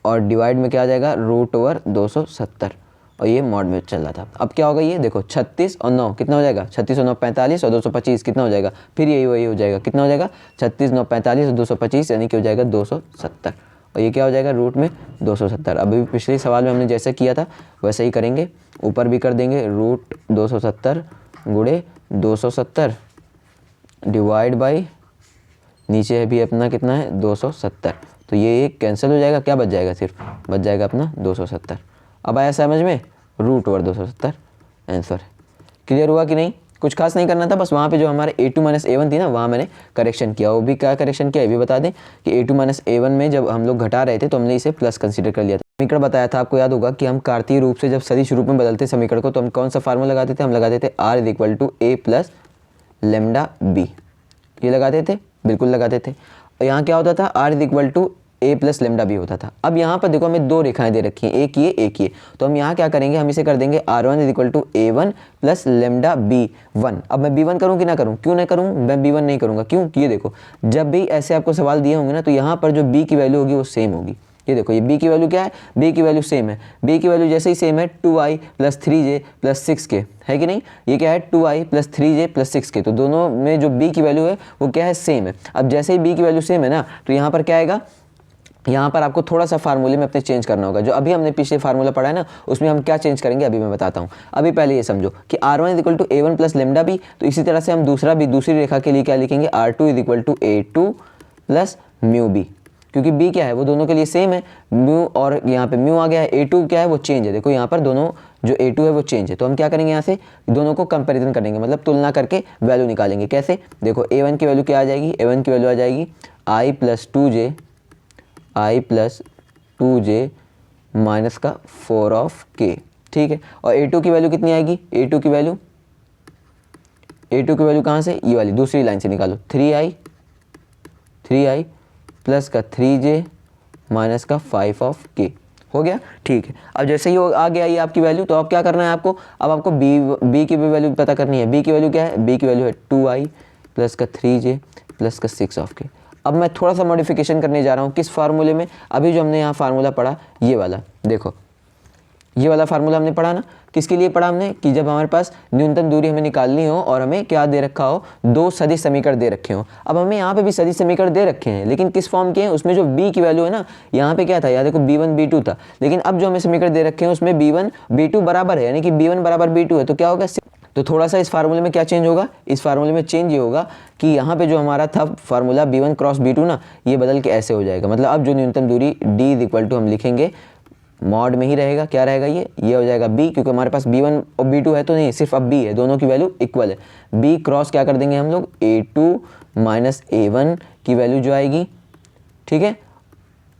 और डिवाइड में क्या आ जाएगा √270, और ये मॉड में चल रहा था। अब क्या होगा, ये देखो 36 और 9 कितना हो जाएगा, 36 और 9 45, और 225 कितना हो जाएगा, फिर यही वही हो जाएगा, कितना हो जाएगा 36 9 45 और 225, यानी कि हो जाएगा 270, और ये क्या हो जाएगा रूट में 270। अभी पिछले सवाल में हमने जैसे किया था वैसे ही करेंगे, ऊपर भी कर देंगे √270 गुणे 270 डिवाइड बाई, नीचे है भी अपना कितना है 270, तो ये एक कैंसिल हो जाएगा, क्या बच जाएगा, सिर्फ बच जाएगा अपना 270। अब आया समझ में, √270 आंसर है। क्लियर हुआ कि नहीं, कुछ खास नहीं करना था, बस वहाँ पे जो हमारे a2 - a1 थी ना, वहाँ मैंने करेक्शन किया। वो भी क्या करेक्शन किया ये भी बता दें कि a2 - a1 में जब हम लोग घटा रहे थे तो हमने इसे प्लस कंसीडर कर लिया था। समीकरण बताया था, आपको याद होगा कि हम कार्तीय रूप से जब सदिश रूप में बदलते समीकरण को तो हम कौन सा फार्मूला लगाते थे, हम लगाते थे r = a + λb, ये लगाते थे, बिल्कुल लगाते थे। और यहाँ क्या होता था, r = a + λb होता था। अब यहाँ पर देखो हमें दो रेखाएं दे रखी हैं, एक ये एक ये, तो हम यहाँ क्या करेंगे, हम इसे कर देंगे r1 = a1 + λb1। अब मैं b1 करूँ कि ना करूँ, क्यों नहीं करूँ, मैं b1 नहीं करूँगा, क्यों, ये देखो जब भी ऐसे आपको सवाल दिए होंगे ना तो यहाँ पर जो b की वैल्यू होगी वो सेम होगी। ये देखो, ये b की वैल्यू क्या है, b की वैल्यू सेम है, b की वैल्यू जैसे ही सेम है 2i + 3j + 6k है कि नहीं, ये क्या है 2i + 3j + 6k, तो दोनों में जो b की वैल्यू है वो क्या है, सेम है। अब जैसे ही b की वैल्यू सेम है ना, तो यहाँ पर क्या आएगा, यहाँ पर आपको थोड़ा सा फार्मूले में अपने चेंज करना होगा। जो अभी हमने पिछले फार्मूला पढ़ा है ना, उसमें हम क्या चेंज करेंगे अभी मैं बताता हूँ। अभी पहले ये समझो कि r1 = a1 + λb, तो इसी तरह से हम दूसरी रेखा के लिए क्या लिखेंगे, r2 = a2 + μb, क्योंकि b क्या है वो दोनों के लिए सेम है, म्यू और यहाँ पे म्यू आ गया है, a2 क्या है वो चेंज है। देखो यहाँ पर दोनों जो A2 है वो चेंज है। तो हम क्या करेंगे, यहाँ से दोनों को कंपैरिजन करेंगे, मतलब तुलना करके वैल्यू निकालेंगे। कैसे, देखो A1 की वैल्यू क्या आ जाएगी, A1 की वैल्यू आ जाएगी i प्लस 2j माइनस का 4 ऑफ k, ठीक है। और A2 की वैल्यू कितनी आएगी, A2 की वैल्यू कहाँ से, ये वाली दूसरी लाइन से निकालो, 3i प्लस का 3j माइनस का 5 ऑफ k, हो गया, ठीक है। अब जैसे ही आ गया ये आपकी वैल्यू, तो अब क्या करना है आपको, अब आपको b की भी वैल्यू पता करनी है। b की वैल्यू क्या है, b की वैल्यू है 2i प्लस का 3j प्लस का 6 ऑफ k। अब मैं थोड़ा सा मॉडिफिकेशन करने जा रहा हूँ किस फार्मूले में, अभी जो हमने यहाँ फार्मूला पढ़ा ये वाला, देखो ये वाला फार्मूला हमने पढ़ा ना, किसके लिए पढ़ा हमने, कि जब हमारे पास न्यूनतम दूरी हमें निकालनी हो और हमें क्या दे रखा हो, दो सदिश समीकरण दे रखे हो। अब हमें यहाँ पे भी सदिश समीकरण दे रखे हैं, लेकिन किस फॉर्म के हैं, उसमें जो b की वैल्यू है ना, यहाँ पे क्या था, यहाँ देखो b1 b2 था, लेकिन अब जो हमें समीकरण दे रखे हैं उसमें b1 b2 बराबर है, यानी कि b1 बराबर b2 है। तो क्या होगा, तो थोड़ा सा इस फार्मूले में क्या चेंज होगा, इस फार्मूले में चेंज ये होगा कि यहाँ पे जो हमारा था फार्मूला b1 क्रॉस b2 ना, ये बदल के ऐसे हो जाएगा। मतलब अब जो न्यूनतम दूरी d इज इक्वल टू हम लिखेंगे मॉड में ही रहेगा, क्या रहेगा, ये हो जाएगा b, क्योंकि हमारे पास b1 और b2 है तो नहीं, सिर्फ अब b है, दोनों की वैल्यू इक्वल है। b क्रॉस क्या कर देंगे हम लोग, a2 माइनस a1 की वैल्यू जो आएगी, ठीक है।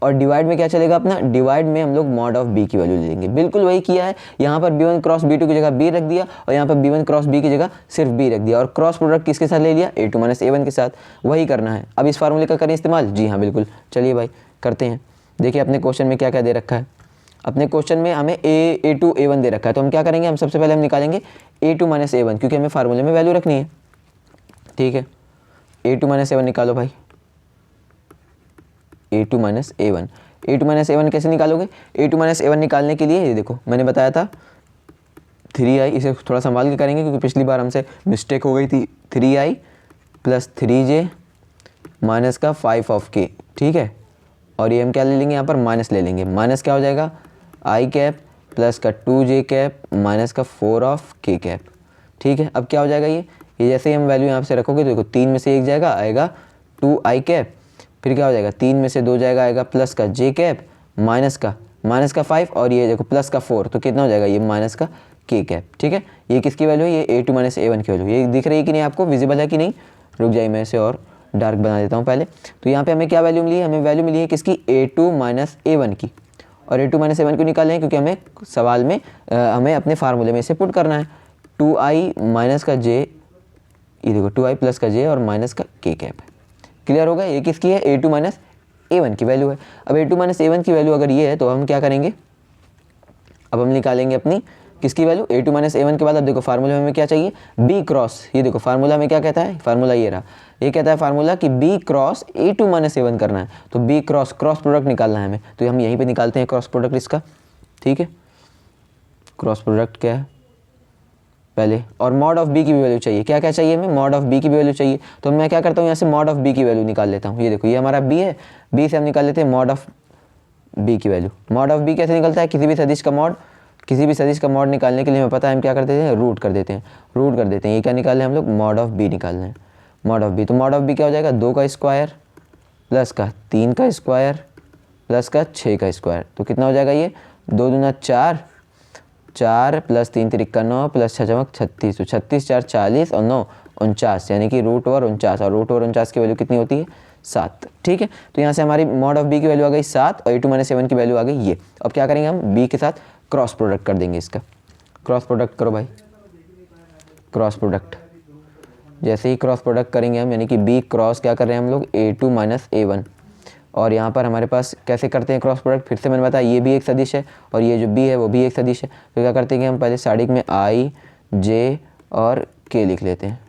और डिवाइड में क्या चलेगा अपना, डिवाइड में हम लोग मॉड ऑफ b की वैल्यू ले लेंगे। बिल्कुल वही किया है, यहाँ पर b1 क्रॉस b2 की जगह b रख दिया, और यहाँ पर b1 क्रॉस b की जगह सिर्फ b रख दिया, और क्रॉस प्रोडक्ट किसके साथ ले लिया, a2 माइनस a1 के साथ। वही करना है। अब इस फार्मूले का करें इस्तेमाल, जी हाँ बिल्कुल, चलिए भाई करते हैं। देखिए अपने क्वेश्चन में क्या क्या दे रखा है, अपने क्वेश्चन में हमें a2 a1 दे रखा है, तो हम क्या करेंगे, हम सबसे पहले हम निकालेंगे a2 माइनस a1, क्योंकि हमें फार्मूले में वैल्यू रखनी है, ठीक है। a2 माइनस a1 निकालो भाई, a2 माइनस a1 कैसे निकालोगे, a2 माइनस a1 निकालने के लिए ये देखो मैंने बताया था 3i, इसे थोड़ा संभाल के करेंगे क्योंकि पिछली बार हमसे मिस्टेक हो गई थी। 3i प्लस 3j माइनस का 5 ऑफ k, ठीक है। और ये हम क्या ले लेंगे, यहाँ पर माइनस ले लेंगे, माइनस क्या हो जाएगा i कैप प्लस का 2j कैप माइनस का 4 ऑफ k कैप, ठीक है। अब क्या हो जाएगा, ये जैसे ही हम वैल्यू यहाँ से रखोगे तो देखो 3 में से 1 जाएगा, आएगा 2i कैप, फिर क्या हो जाएगा 3 में से 2 जाएगा, आएगा प्लस का j कैप माइनस का 5, और ये देखो प्लस का 4, तो कितना हो जाएगा, ये माइनस का k कैप, ठीक है। ये किसकी वैल्यू है, ये a2 माइनस a1 की वैल्यू, ये दिख रही है कि नहीं आपको, विजिबल है कि नहीं, रुक जाइए मैं इसे और डार्क बना देता हूँ पहले। तो यहाँ पे हमें क्या वैल्यू मिली है, हमें वैल्यू मिली है किसकी, a2 माइनस a1 की, और a2 माइनस a1 को निकालें हैं क्योंकि हमें सवाल में हमें अपने फार्मूले में इसे पुट करना है। 2i माइनस का j, ये देखो 2i प्लस का j और माइनस का k कैप है, क्लियर होगा। ये किसकी है, a2 माइनस a1 की वैल्यू है। अब a2 माइनस a1 की वैल्यू अगर ये है तो हम क्या करेंगे, अब हम निकालेंगे अपनी किसकी वैल्यू, a2 माइनस a1 के बाद अब देखो फार्मूला में हमें क्या चाहिए, b क्रॉस, ये देखो फार्मूला में क्या कहता है, फार्मूला ये रहा, ये कहता है फार्मूला कि b cross a2 minus a1 करना है, तो b क्रॉस प्रोडक्ट निकालना है हमें, तो हम यहीं पे निकालते हैं क्रॉस प्रोडक्ट इसका, ठीक है। क्रॉस प्रोडक्ट क्या है पहले, और मॉड ऑफ b की भी वैल्यू चाहिए, क्या क्या चाहिए हमें, मॉड ऑफ b की भी वैल्यू चाहिए। तो मैं क्या करता हूँ, यहाँ से मॉड ऑफ b की वैल्यू निकाल लेता हूँ। ये देखो ये हमारा b है, b से हम निकाल लेते हैं मॉड ऑफ b की वैल्यू। मॉड ऑफ b कैसे निकलता है, किसी भी सदिश का मॉड निकालने के लिए हमें पता है हम क्या कर देते हैं, रूट कर देते हैं। ये क्या निकाले हम लोग, मॉड ऑफ b निकालना है, मॉड ऑफ b। तो मॉड ऑफ b क्या हो जाएगा, 2 का स्क्वायर प्लस का 3 का स्क्वायर प्लस का 6 का स्क्वायर, तो कितना हो जाएगा, ये 2 दूना 4 प्लस 3 तिरिक्का 9 प्लस 6 चमक 36, तो 36 4 40 और 9 49, यानी कि रूट ओवर 49, और रूट ओवर 49 की वैल्यू कितनी होती है, 7, ठीक है। तो यहाँ से हमारी मॉड ऑफ b की वैल्यू आ गई 7 और a2 माइनस a1 की वैल्यू आ गई ये। अब क्या करेंगे हम, b के साथ क्रॉस प्रोडक्ट कर देंगे, इसका क्रॉस प्रोडक्ट करो भाई, क्रॉस प्रोडक्ट। जैसे ही क्रॉस प्रोडक्ट करेंगे हम, यानी कि b क्रॉस क्या कर रहे हैं हम लोग, a2 माइनस a1, और यहाँ पर हमारे पास कैसे करते हैं क्रॉस प्रोडक्ट, फिर से मैंने बताया ये भी एक सदिश है और ये जो b है वो भी एक सदिश है। तो क्या करते हैं कि हम पहले साइड में i j और k लिख लेते हैं,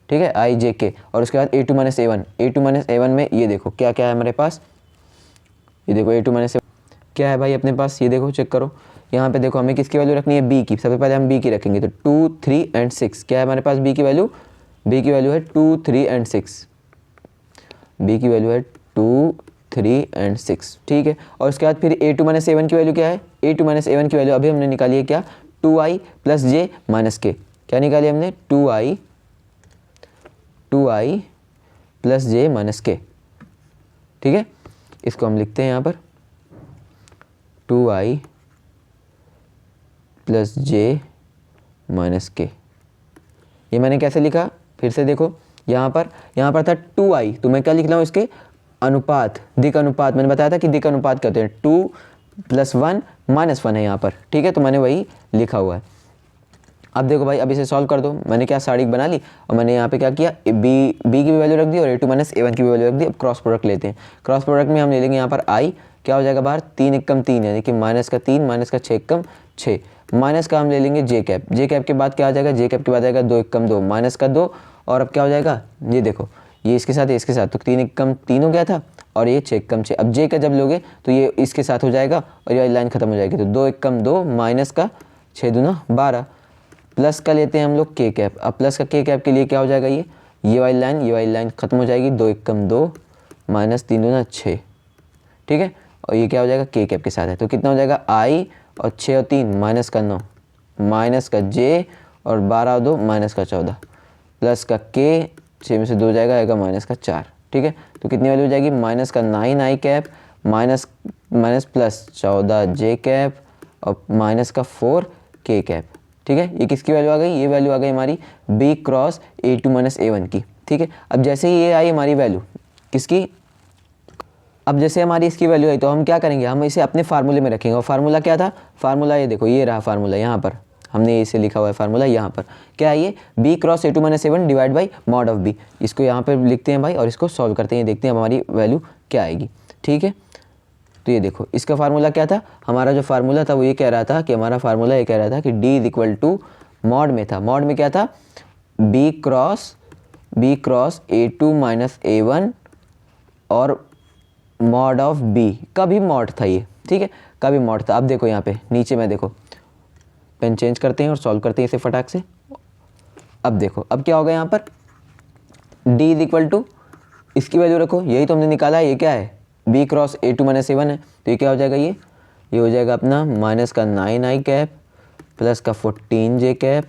ठीक है, i j k, और उसके बाद a2 माइनस a1 में ये देखो क्या क्या है हमारे पास, ये देखो a2 माइनस क्या है भाई अपने पास, ये देखो चेक करो, यहाँ पे देखो हमें किसकी वैल्यू रखनी है, b की। सबसे पहले हम b की रखेंगे, तो 2 3 एंड 6 क्या है हमारे पास, b की वैल्यू है 2 3 एंड 6, b की वैल्यू है 2 3 एंड 6, ठीक है। और उसके बाद फिर a2 माइनस a1 की वैल्यू क्या है, a2 माइनस a1 की वैल्यू अभी हमने निकाली है क्या, 2i plus j minus k, क्या निकाली हमने, 2i plus j minus k, ठीक है। इसको हम लिखते हैं यहाँ पर 2i प्लस जे माइनस के। ये मैंने कैसे लिखा, फिर से देखो, यहाँ पर था 2i, तो मैं क्या लिख रहा हूँ, इसके अनुपात, दिक अनुपात। मैंने बताया था कि दिक अनुपात कहते हैं 2 + 1 - 1 है यहाँ पर, ठीक है, तो मैंने वही लिखा हुआ है। अब देखो भाई, अब इसे सॉल्व कर दो। मैंने क्या साड़ी बना ली और मैंने यहाँ पे क्या किया, बी की भी वैल्यू रख दी और a2 - a1 की भी वैल्यू रख दी। अब क्रॉस प्रोडक्ट लेते हैं। क्रॉस प्रोडक्ट में हम ले लेंगे यहाँ पर i, क्या हो जाएगा बाहर, 3 एकम 3 है, देखिए माइनस का 3 माइनस का 6 एकम 6, माइनस का हम ले लेंगे जे कैप। जे कैप के बाद क्या आ जाएगा, जे कैप के बाद आएगा 2 एकम 2 माइनस का 2, और अब क्या हो जाएगा, ये देखो, ये इसके साथ तो 3 एकम 3 हो गया था और ये 6 एकम 6। अब जे का जब लोगे तो ये इसके साथ हो जाएगा और ये लाइन खत्म हो जाएगी, तो 2 एकम 2 माइनस का 6 दूना 12, प्लस का लेते हैं हम लोग के कैप। अब प्लस का के कैप के लिए क्या हो जाएगा, ये वाली लाइन खत्म हो जाएगी, 2 एकम 2 माइनस 3 दूना 6, ठीक है, और ये क्या हो जाएगा, के कैप के साथ है, तो कितना हो जाएगा, i और 6 और 3 माइनस का 9 माइनस का j और 12 और 2 माइनस का 14 प्लस का k, 6 में से 2 जाएगा, आएगा माइनस का 4, ठीक है, तो कितनी वैल्यू हो जाएगी, माइनस का 9i cap minus plus 14 j cap और माइनस का 4 k कैप, ठीक है। ये किसकी वैल्यू आ गई, ये वैल्यू आ गई हमारी b क्रॉस a2 - a1 की, ठीक है। अब जैसे ही ये आई हमारी वैल्यू किसकी, अब जैसे हमारी इसकी वैल्यू आई तो हम क्या करेंगे, हम इसे अपने फार्मूले में रखेंगे। और फार्मूला क्या था, फार्मूला ये देखो, ये रहा फार्मूला, यहाँ पर हमने इसे लिखा हुआ है फार्मूला, यहाँ पर क्या है, ये b cross a2 - a1 divide by mod of b। इसको यहाँ पर लिखते हैं भाई और इसको सॉल्व करते हैं, देखते हैं हमारी वैल्यू क्या आएगी, ठीक है। तो ये देखो, इसका फार्मूला क्या था, हमारा जो फार्मूला था वो ये कह रहा था कि हमारा फार्मूला ये कह रहा था कि d = मॉड में था, मॉड में क्या था, b क्रॉस a2 - a1 और मॉड ऑफ b का भी मॉड था ये, ठीक है, का भी मॉड था। अब देखो यहाँ पे नीचे में देखो, पेन चेंज करते हैं और सॉल्व करते हैं इसे फटाक से। अब देखो, अब क्या होगा यहाँ पर, d = इसकी वैल्यू रखो, यही तो हमने निकाला है, ये क्या है, b क्रॉस a2 - a1 है, तो ये क्या हो जाएगा, ये हो जाएगा अपना माइनस का 9i कैप प्लस का 14 j कैप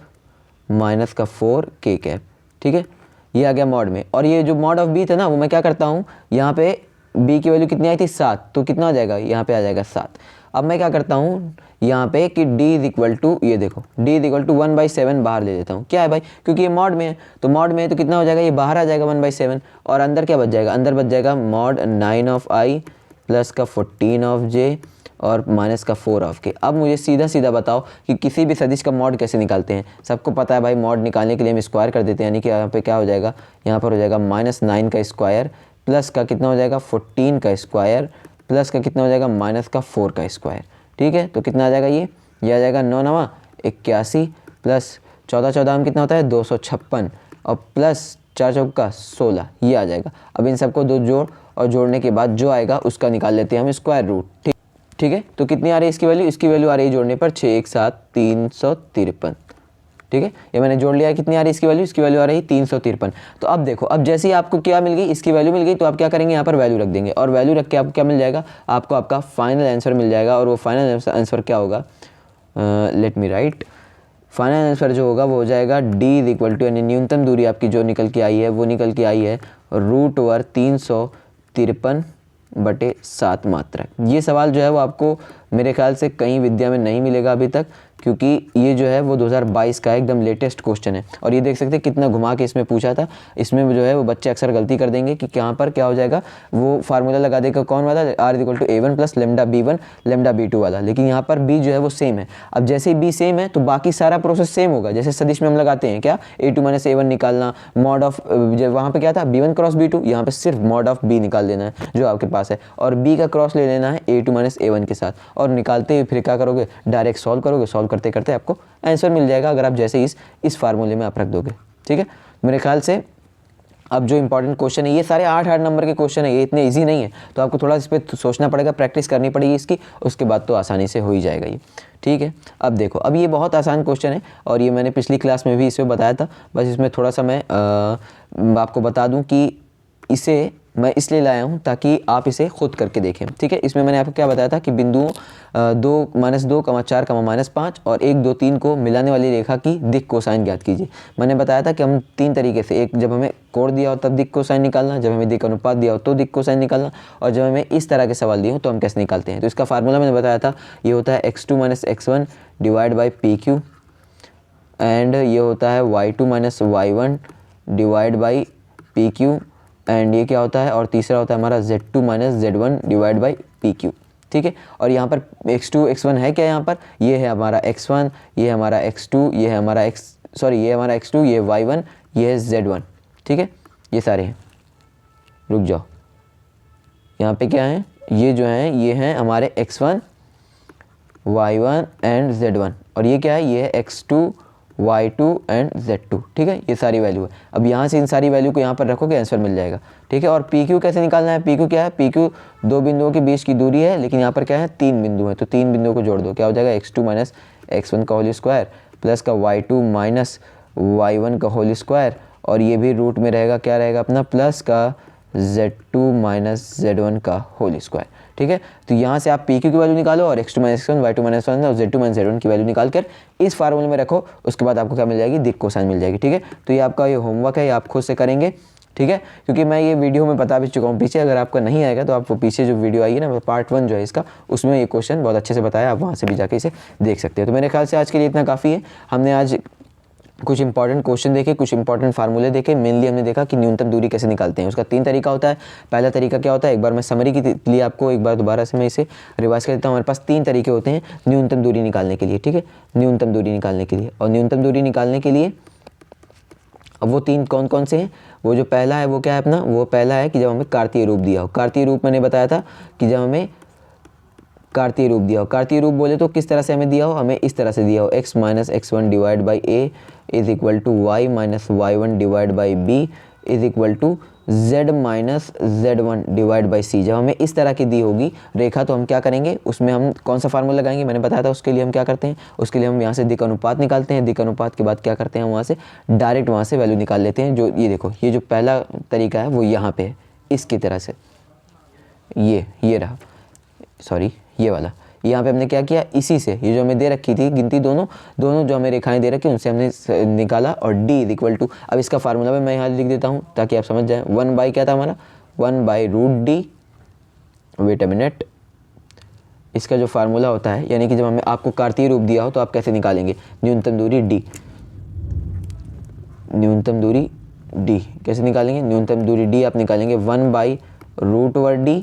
माइनस का 4 k कैप, ठीक है, ये आ गया मॉड में। और ये जो मॉड ऑफ b था ना, वो मैं क्या करता हूँ, यहाँ पे b की वैल्यू कितनी आई थी, 7, तो कितना आ जाएगा, यहाँ पे आ जाएगा 7। अब मैं क्या करता हूँ यहाँ पे कि d ये देखो, d = 1/7 बाहर ले लेता हूँ, क्या है भाई, क्योंकि ये मॉड में है, तो मॉड में है तो कितना हो जाएगा, ये बाहर आ जाएगा 1/7 और अंदर क्या बच जाएगा, अंदर बच जाएगा मॉड 9 ऑफ i प्लस का 14 ऑफ j और माइनस का 4 ऑफ के। अब मुझे सीधा सीधा बताओ कि किसी भी सदिश का मॉड कैसे निकालते हैं। सबको पता है भाई, मॉड निकालने के लिए हम स्क्वायर कर देते हैं, यानी कि यहाँ पे क्या हो जाएगा, यहाँ पर हो जाएगा -9 का स्क्वायर प्लस का कितना हो जाएगा, 14 का स्क्वायर प्लस का कितना हो जाएगा, माइनस का 4 का स्क्वायर, ठीक है। तो कितना आ जाएगा, ये आ जाएगा 9 × 9 = 81 प्लस 14 14 में कितना होता है, 256 और प्लस 4 × 4 = 16, ये आ जाएगा। अब इन सबको दो जोड़ और जोड़ने के बाद जो आएगा उसका निकाल लेते हैं हम स्क्वायर रूट, ठीक है। तो कितनी आ रही है इसकी वैल्यू, इसकी वैल्यू आ रही है जोड़ने पर 6 × 7 = 353, ठीक है, ये मैंने जोड़ लिया है। कितनी आ रही है इसकी वैल्यू, इसकी वैल्यू आ रही है 353। तो अब देखो, अब जैसे ही आपको क्या मिल गई, इसकी वैल्यू मिल गई, तो आप क्या करेंगे, यहाँ पर वैल्यू रख देंगे और वैल्यू रख के आपको क्या मिल जाएगा, आपको आपका फाइनल आंसर मिल जाएगा। और वो फाइनल आंसर क्या होगा, let me right, final answer जो होगा वो हो जाएगा d = यानी न्यूनतम दूरी आपकी जो निकल के आई है वो निकल के आई है √353/7 मात्रक। ये सवाल जो है वो आपको मेरे ख्याल से कहीं विद्या में नहीं मिलेगा अभी तक, क्योंकि ये जो है वो 2022 का एकदम लेटेस्ट क्वेश्चन है। और ये देख सकते हैं कितना घुमा के इसमें पूछा था। इसमें जो है वो बच्चे अक्सर गलती कर देंगे कि यहाँ पर क्या हो जाएगा, वो फार्मूला लगा देगा कौन वाला, r = a1 + λb1 λb2 वाला, लेकिन यहाँ पर b जो है वो सेम है। अब जैसे ही b सेम है तो बाकी सारा प्रोसेस सेम होगा। जैसे सदिश में हम लगाते हैं क्या, a2 - a1 निकालना, मॉड ऑफ, वहाँ पर क्या था b1 क्रॉस b2, यहाँ पर सिर्फ मॉड ऑफ b निकाल देना है जो आपके पास है, और b का क्रॉस ले लेना है a2 - a1 के साथ, और निकालते हुए फिर क्या करोगे, डायरेक्ट सॉल्व करोगे, सॉल्व करते करते आपको आंसर मिल जाएगा, अगर आप जैसे इस फार्मूले में आप रख दोगे, ठीक है। मेरे ख्याल से अब जो इंपॉर्टेंट क्वेश्चन है, ये सारे 8 नंबर के क्वेश्चन है, ये इतने इजी नहीं है, तो आपको थोड़ा इस पर सोचना पड़ेगा, प्रैक्टिस करनी पड़ेगी इसकी, उसके बाद तो आसानी से हो ही जाएगा ये, ठीक है। अब देखो, अब ये बहुत आसान क्वेश्चन है और ये मैंने पिछली क्लास में भी इसे बताया था, बस इसमें थोड़ा सा मैं आपको बता दूं कि इसे मैं इसलिए लाया हूँ ताकि आप इसे खुद करके देखें, ठीक है। इसमें मैंने आपको क्या बताया था कि बिंदुओं 2, -2, -4, -5 और 1, 2, 3 को मिलाने वाली रेखा की दिक् कोसाइन ज्ञात कीजिए। मैंने बताया था कि हम 3 तरीके से, एक जब हमें कोण दिया हो तब दिक् कोसाइन निकालना, जब हमें दिक् अनुपात दिया हो तो दिक् कोसाइन निकालना, और जब हमें इस तरह के सवाल दिए हो तो हम कैसे निकालते हैं। तो इसका फार्मूला मैंने बताया था, ये होता है x2 - x1 divide by PQ, and ये होता है y2 - y1 divide by PQ, and ये क्या होता है, और तीसरा होता है हमारा z2 - z1 divide by PQ, ठीक है। और यहाँ पर x2 x1 है क्या, यहाँ पर ये है हमारा x1, ये है हमारा x2, ये है हमारा ये है हमारा x2, ये y1, ये है z1, ठीक है। ये सारे हैं, रुक जाओ, यहाँ पे क्या है, ये जो हैं ये हैं हमारे x1, y1 एंड z1, और ये क्या है, ये है x2, y2 एंड z2, ठीक है। ये सारी वैल्यू है। अब यहाँ से इन सारी वैल्यू को यहाँ पर रखोगे, आंसर मिल जाएगा, ठीक है। और PQ कैसे निकालना है, PQ क्या है, PQ 2 बिंदुओं के बीच की दूरी है, लेकिन यहाँ पर क्या है 3 बिंदु हैं, तो 3 बिंदुओं को जोड़ दो, क्या हो जाएगा x2 - x1 का होल स्क्वायर प्लस का y2 - y1 का होल स्क्वायर, और ये भी रूट में रहेगा, क्या रहेगा अपना, प्लस का z2 - z1 का होल स्क्वायर, ठीक है। तो यहाँ से आप PQ की वैल्यू निकालो और x2 - x1, y2 - y1 और z2 - z1 की वैल्यू निकाल कर इस फार्मूले में रखो, उसके बाद आपको क्या मिल जाएगी, दिक् कोसाइन मिल जाएगी, ठीक है। तो ये आपका ये होमवर्क है, ये आप खुद से करेंगे, ठीक है, क्योंकि मैं ये वीडियो में बता भी चुका हूँ पीछे। अगर आपका नहीं आएगा तो आप वो पीछे जो वीडियो आई है ना, पार्ट 1 जो है इसका, उसमें ये क्वेश्चन बहुत अच्छे से बताया, आप वहाँ से भी जाके इसे देख सकते हो। तो मेरे ख्याल से आज के लिए इतना काफ़ी है। हमने आज कुछ इंपॉर्टेंट क्वेश्चन देखे, कुछ इंपॉर्टेंट फार्मूले देखे। मेनली हमने देखा कि न्यूनतम दूरी कैसे निकालते हैं। उसका 3 तरीका होता है। पहला तरीका क्या होता है, एक बार मैं समरी के लिए आपको एक बार दोबारा से मैं इसे रिवाइज कर देता हूँ। हमारे पास 3 तरीके होते हैं न्यूनतम दूरी निकालने के लिए, ठीक है, न्यूनतम दूरी निकालने के लिए। और न्यूनतम दूरी निकालने के लिए अब वो 3 कौन कौन से हैं, वो जो पहला है वो क्या है अपना, वो पहला है कि जब हमें कार्तीय रूप दिया हो। कार्तीय रूप मैंने बताया था कि जब हमें कार्तीय रूप दिया हो, कार्तीय रूप बोले तो किस तरह से हमें दिया हो, हमें इस तरह से दिया हो, x - x1 divide by a is equal to y - y1 divide by b is equal to z - z1 divide by c। जब हमें इस तरह की दी होगी रेखा तो हम क्या करेंगे, उसमें हम कौन सा फार्मूला लगाएंगे, मैंने बताया था। उसके लिए हम क्या करते हैं, उसके लिए हम यहाँ से दिक् अनुपात निकालते हैं। दिक् अनुपात के बाद क्या करते हैं, वहाँ से डायरेक्ट वहाँ से वैल्यू निकाल लेते हैं। जो ये देखो, ये जो पहला तरीका है वो यहाँ पे है, इसकी तरह से, ये रहा, सॉरी ये वाला। यहाँ पे हमने क्या किया, इसी से ये जो हमें दे रखी थी गिनती, दोनों जो हमें रेखाएं दे रखी उनसे हमने निकाला, और d इज इक्वल टू, अब इसका फार्मूला भी मैं यहाँ लिख देता हूँ ताकि आप समझ जाएं। 1 बाई क्या था हमारा, 1 by √d, wait a minute, इसका जो फार्मूला होता है, यानी कि जब हमें आपको कार्तीय रूप दिया हो तो आप कैसे निकालेंगे, न्यूनतम दूरी d, न्यूनतम दूरी d कैसे निकालेंगे, न्यूनतम दूरी d आप निकालेंगे 1 बाई √d,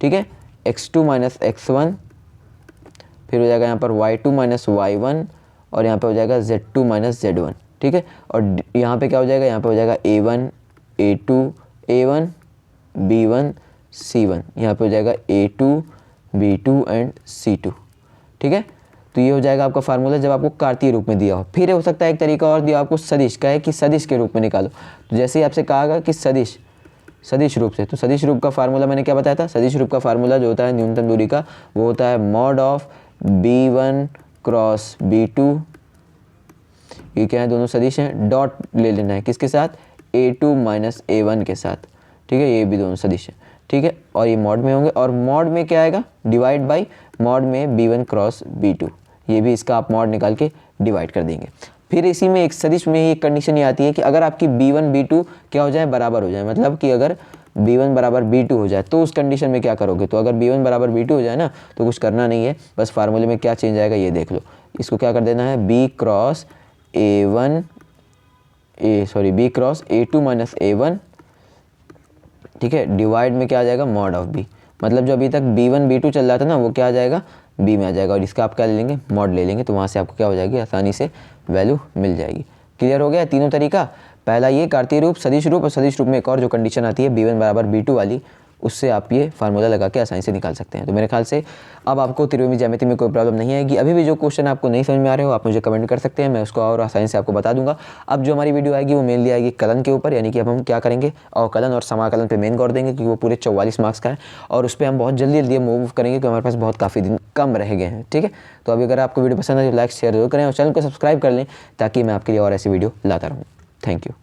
ठीक है, x2 - x1, फिर हो जाएगा यहाँ पर y2 - y1, और यहाँ पे हो जाएगा z2 - z1, ठीक है। और यहाँ पे क्या हो जाएगा, यहाँ पे हो जाएगा a1 a2 a1 b1 c1, यहाँ पे हो जाएगा a2 b2 एंड c2, ठीक है। तो ये हो जाएगा आपका फार्मूला जब आपको कार्तीय रूप में दिया हो। फिर हो सकता है एक तरीका और दिया आपको सदिश का है कि सदिश के रूप में निकालो। तो जैसे ही आपसे कहा गया कि सदिश रूप से, तो सदिश रूप का फार्मूला मैंने क्या बताया था, सदिश रूप का फार्मूला जो होता है न्यूनतम दूरी का, वो होता है mod of b1 cross b2, ये क्या है, दोनों सदिश हैं, डॉट ले लेना है किसके साथ, a2 - a1 के साथ, ठीक है, ये भी दोनों सदिश हैं, ठीक है। और ये मॉड में होंगे, और मॉड में क्या आएगा, डिवाइड बाई मॉड में b1 क्रॉस b2, ये भी इसका आप मॉड निकाल के डिवाइड कर देंगे। फिर इसी में एक सदिश में एक कंडीशन ये आती है कि अगर आपकी b1 b2 क्या हो जाए, बराबर हो जाए, मतलब कि अगर b1 बराबर b2 हो जाए तो उस कंडीशन में क्या करोगे। तो अगर b1 बराबर b2 हो जाए ना, तो कुछ करना नहीं है, बस फार्मूले में क्या चेंज आएगा ये देख लो। इसको क्या कर देना है, b क्रॉस a2 - a1, ठीक है, डिवाइड में क्या आ जाएगा, मॉड ऑफ b, मतलब जो अभी तक b1 b2 चल रहा था ना, वो क्या आ जाएगा, b में आ जाएगा, और इसका आप क्या ले लेंगे, मॉड ले लेंगे, तो वहाँ से आपको क्या हो जाएगी, आसानी से वैल्यू मिल जाएगी। क्लियर हो गया तीनों तरीका। पहला ये कार्तीय रूप, सदिश रूप, और सदिश रूप में एक और जो कंडीशन आती है b1 बराबर b2 वाली, उससे आप ये फार्मूला लगा के आसानी से निकाल सकते हैं। तो मेरे ख्याल से अब आपको त्रिकोणीय ज्यामिति में कोई प्रॉब्लम नहीं आएगी। अभी भी जो क्वेश्चन आपको नहीं समझ में आ रहे हो आप मुझे कमेंट कर सकते हैं, मैं उसको और आसानी से आपको बता दूंगा। अब जो हमारी वीडियो आएगी वो मेनली आएगी कलन के ऊपर, यानी कि अब हम क्या करेंगे, अवकलन और समाकलन पे मेन गौर देंगे, क्योंकि वो पूरे 44 मार्क्स का है, और उस पर हम बहुत जल्दी मूव करेंगे, क्योंकि हमारे पास बहुत काफ़ी दिन कम रह गए हैं, ठीक है। तो अभी अगर आपको वीडियो पसंद है तो लाइक शेयर जरूर करें, और चैनल को सब्सक्राइब कर लें, ताकि मैं आपके लिए और ऐसी वीडियो लाता रहूँ। Thank you.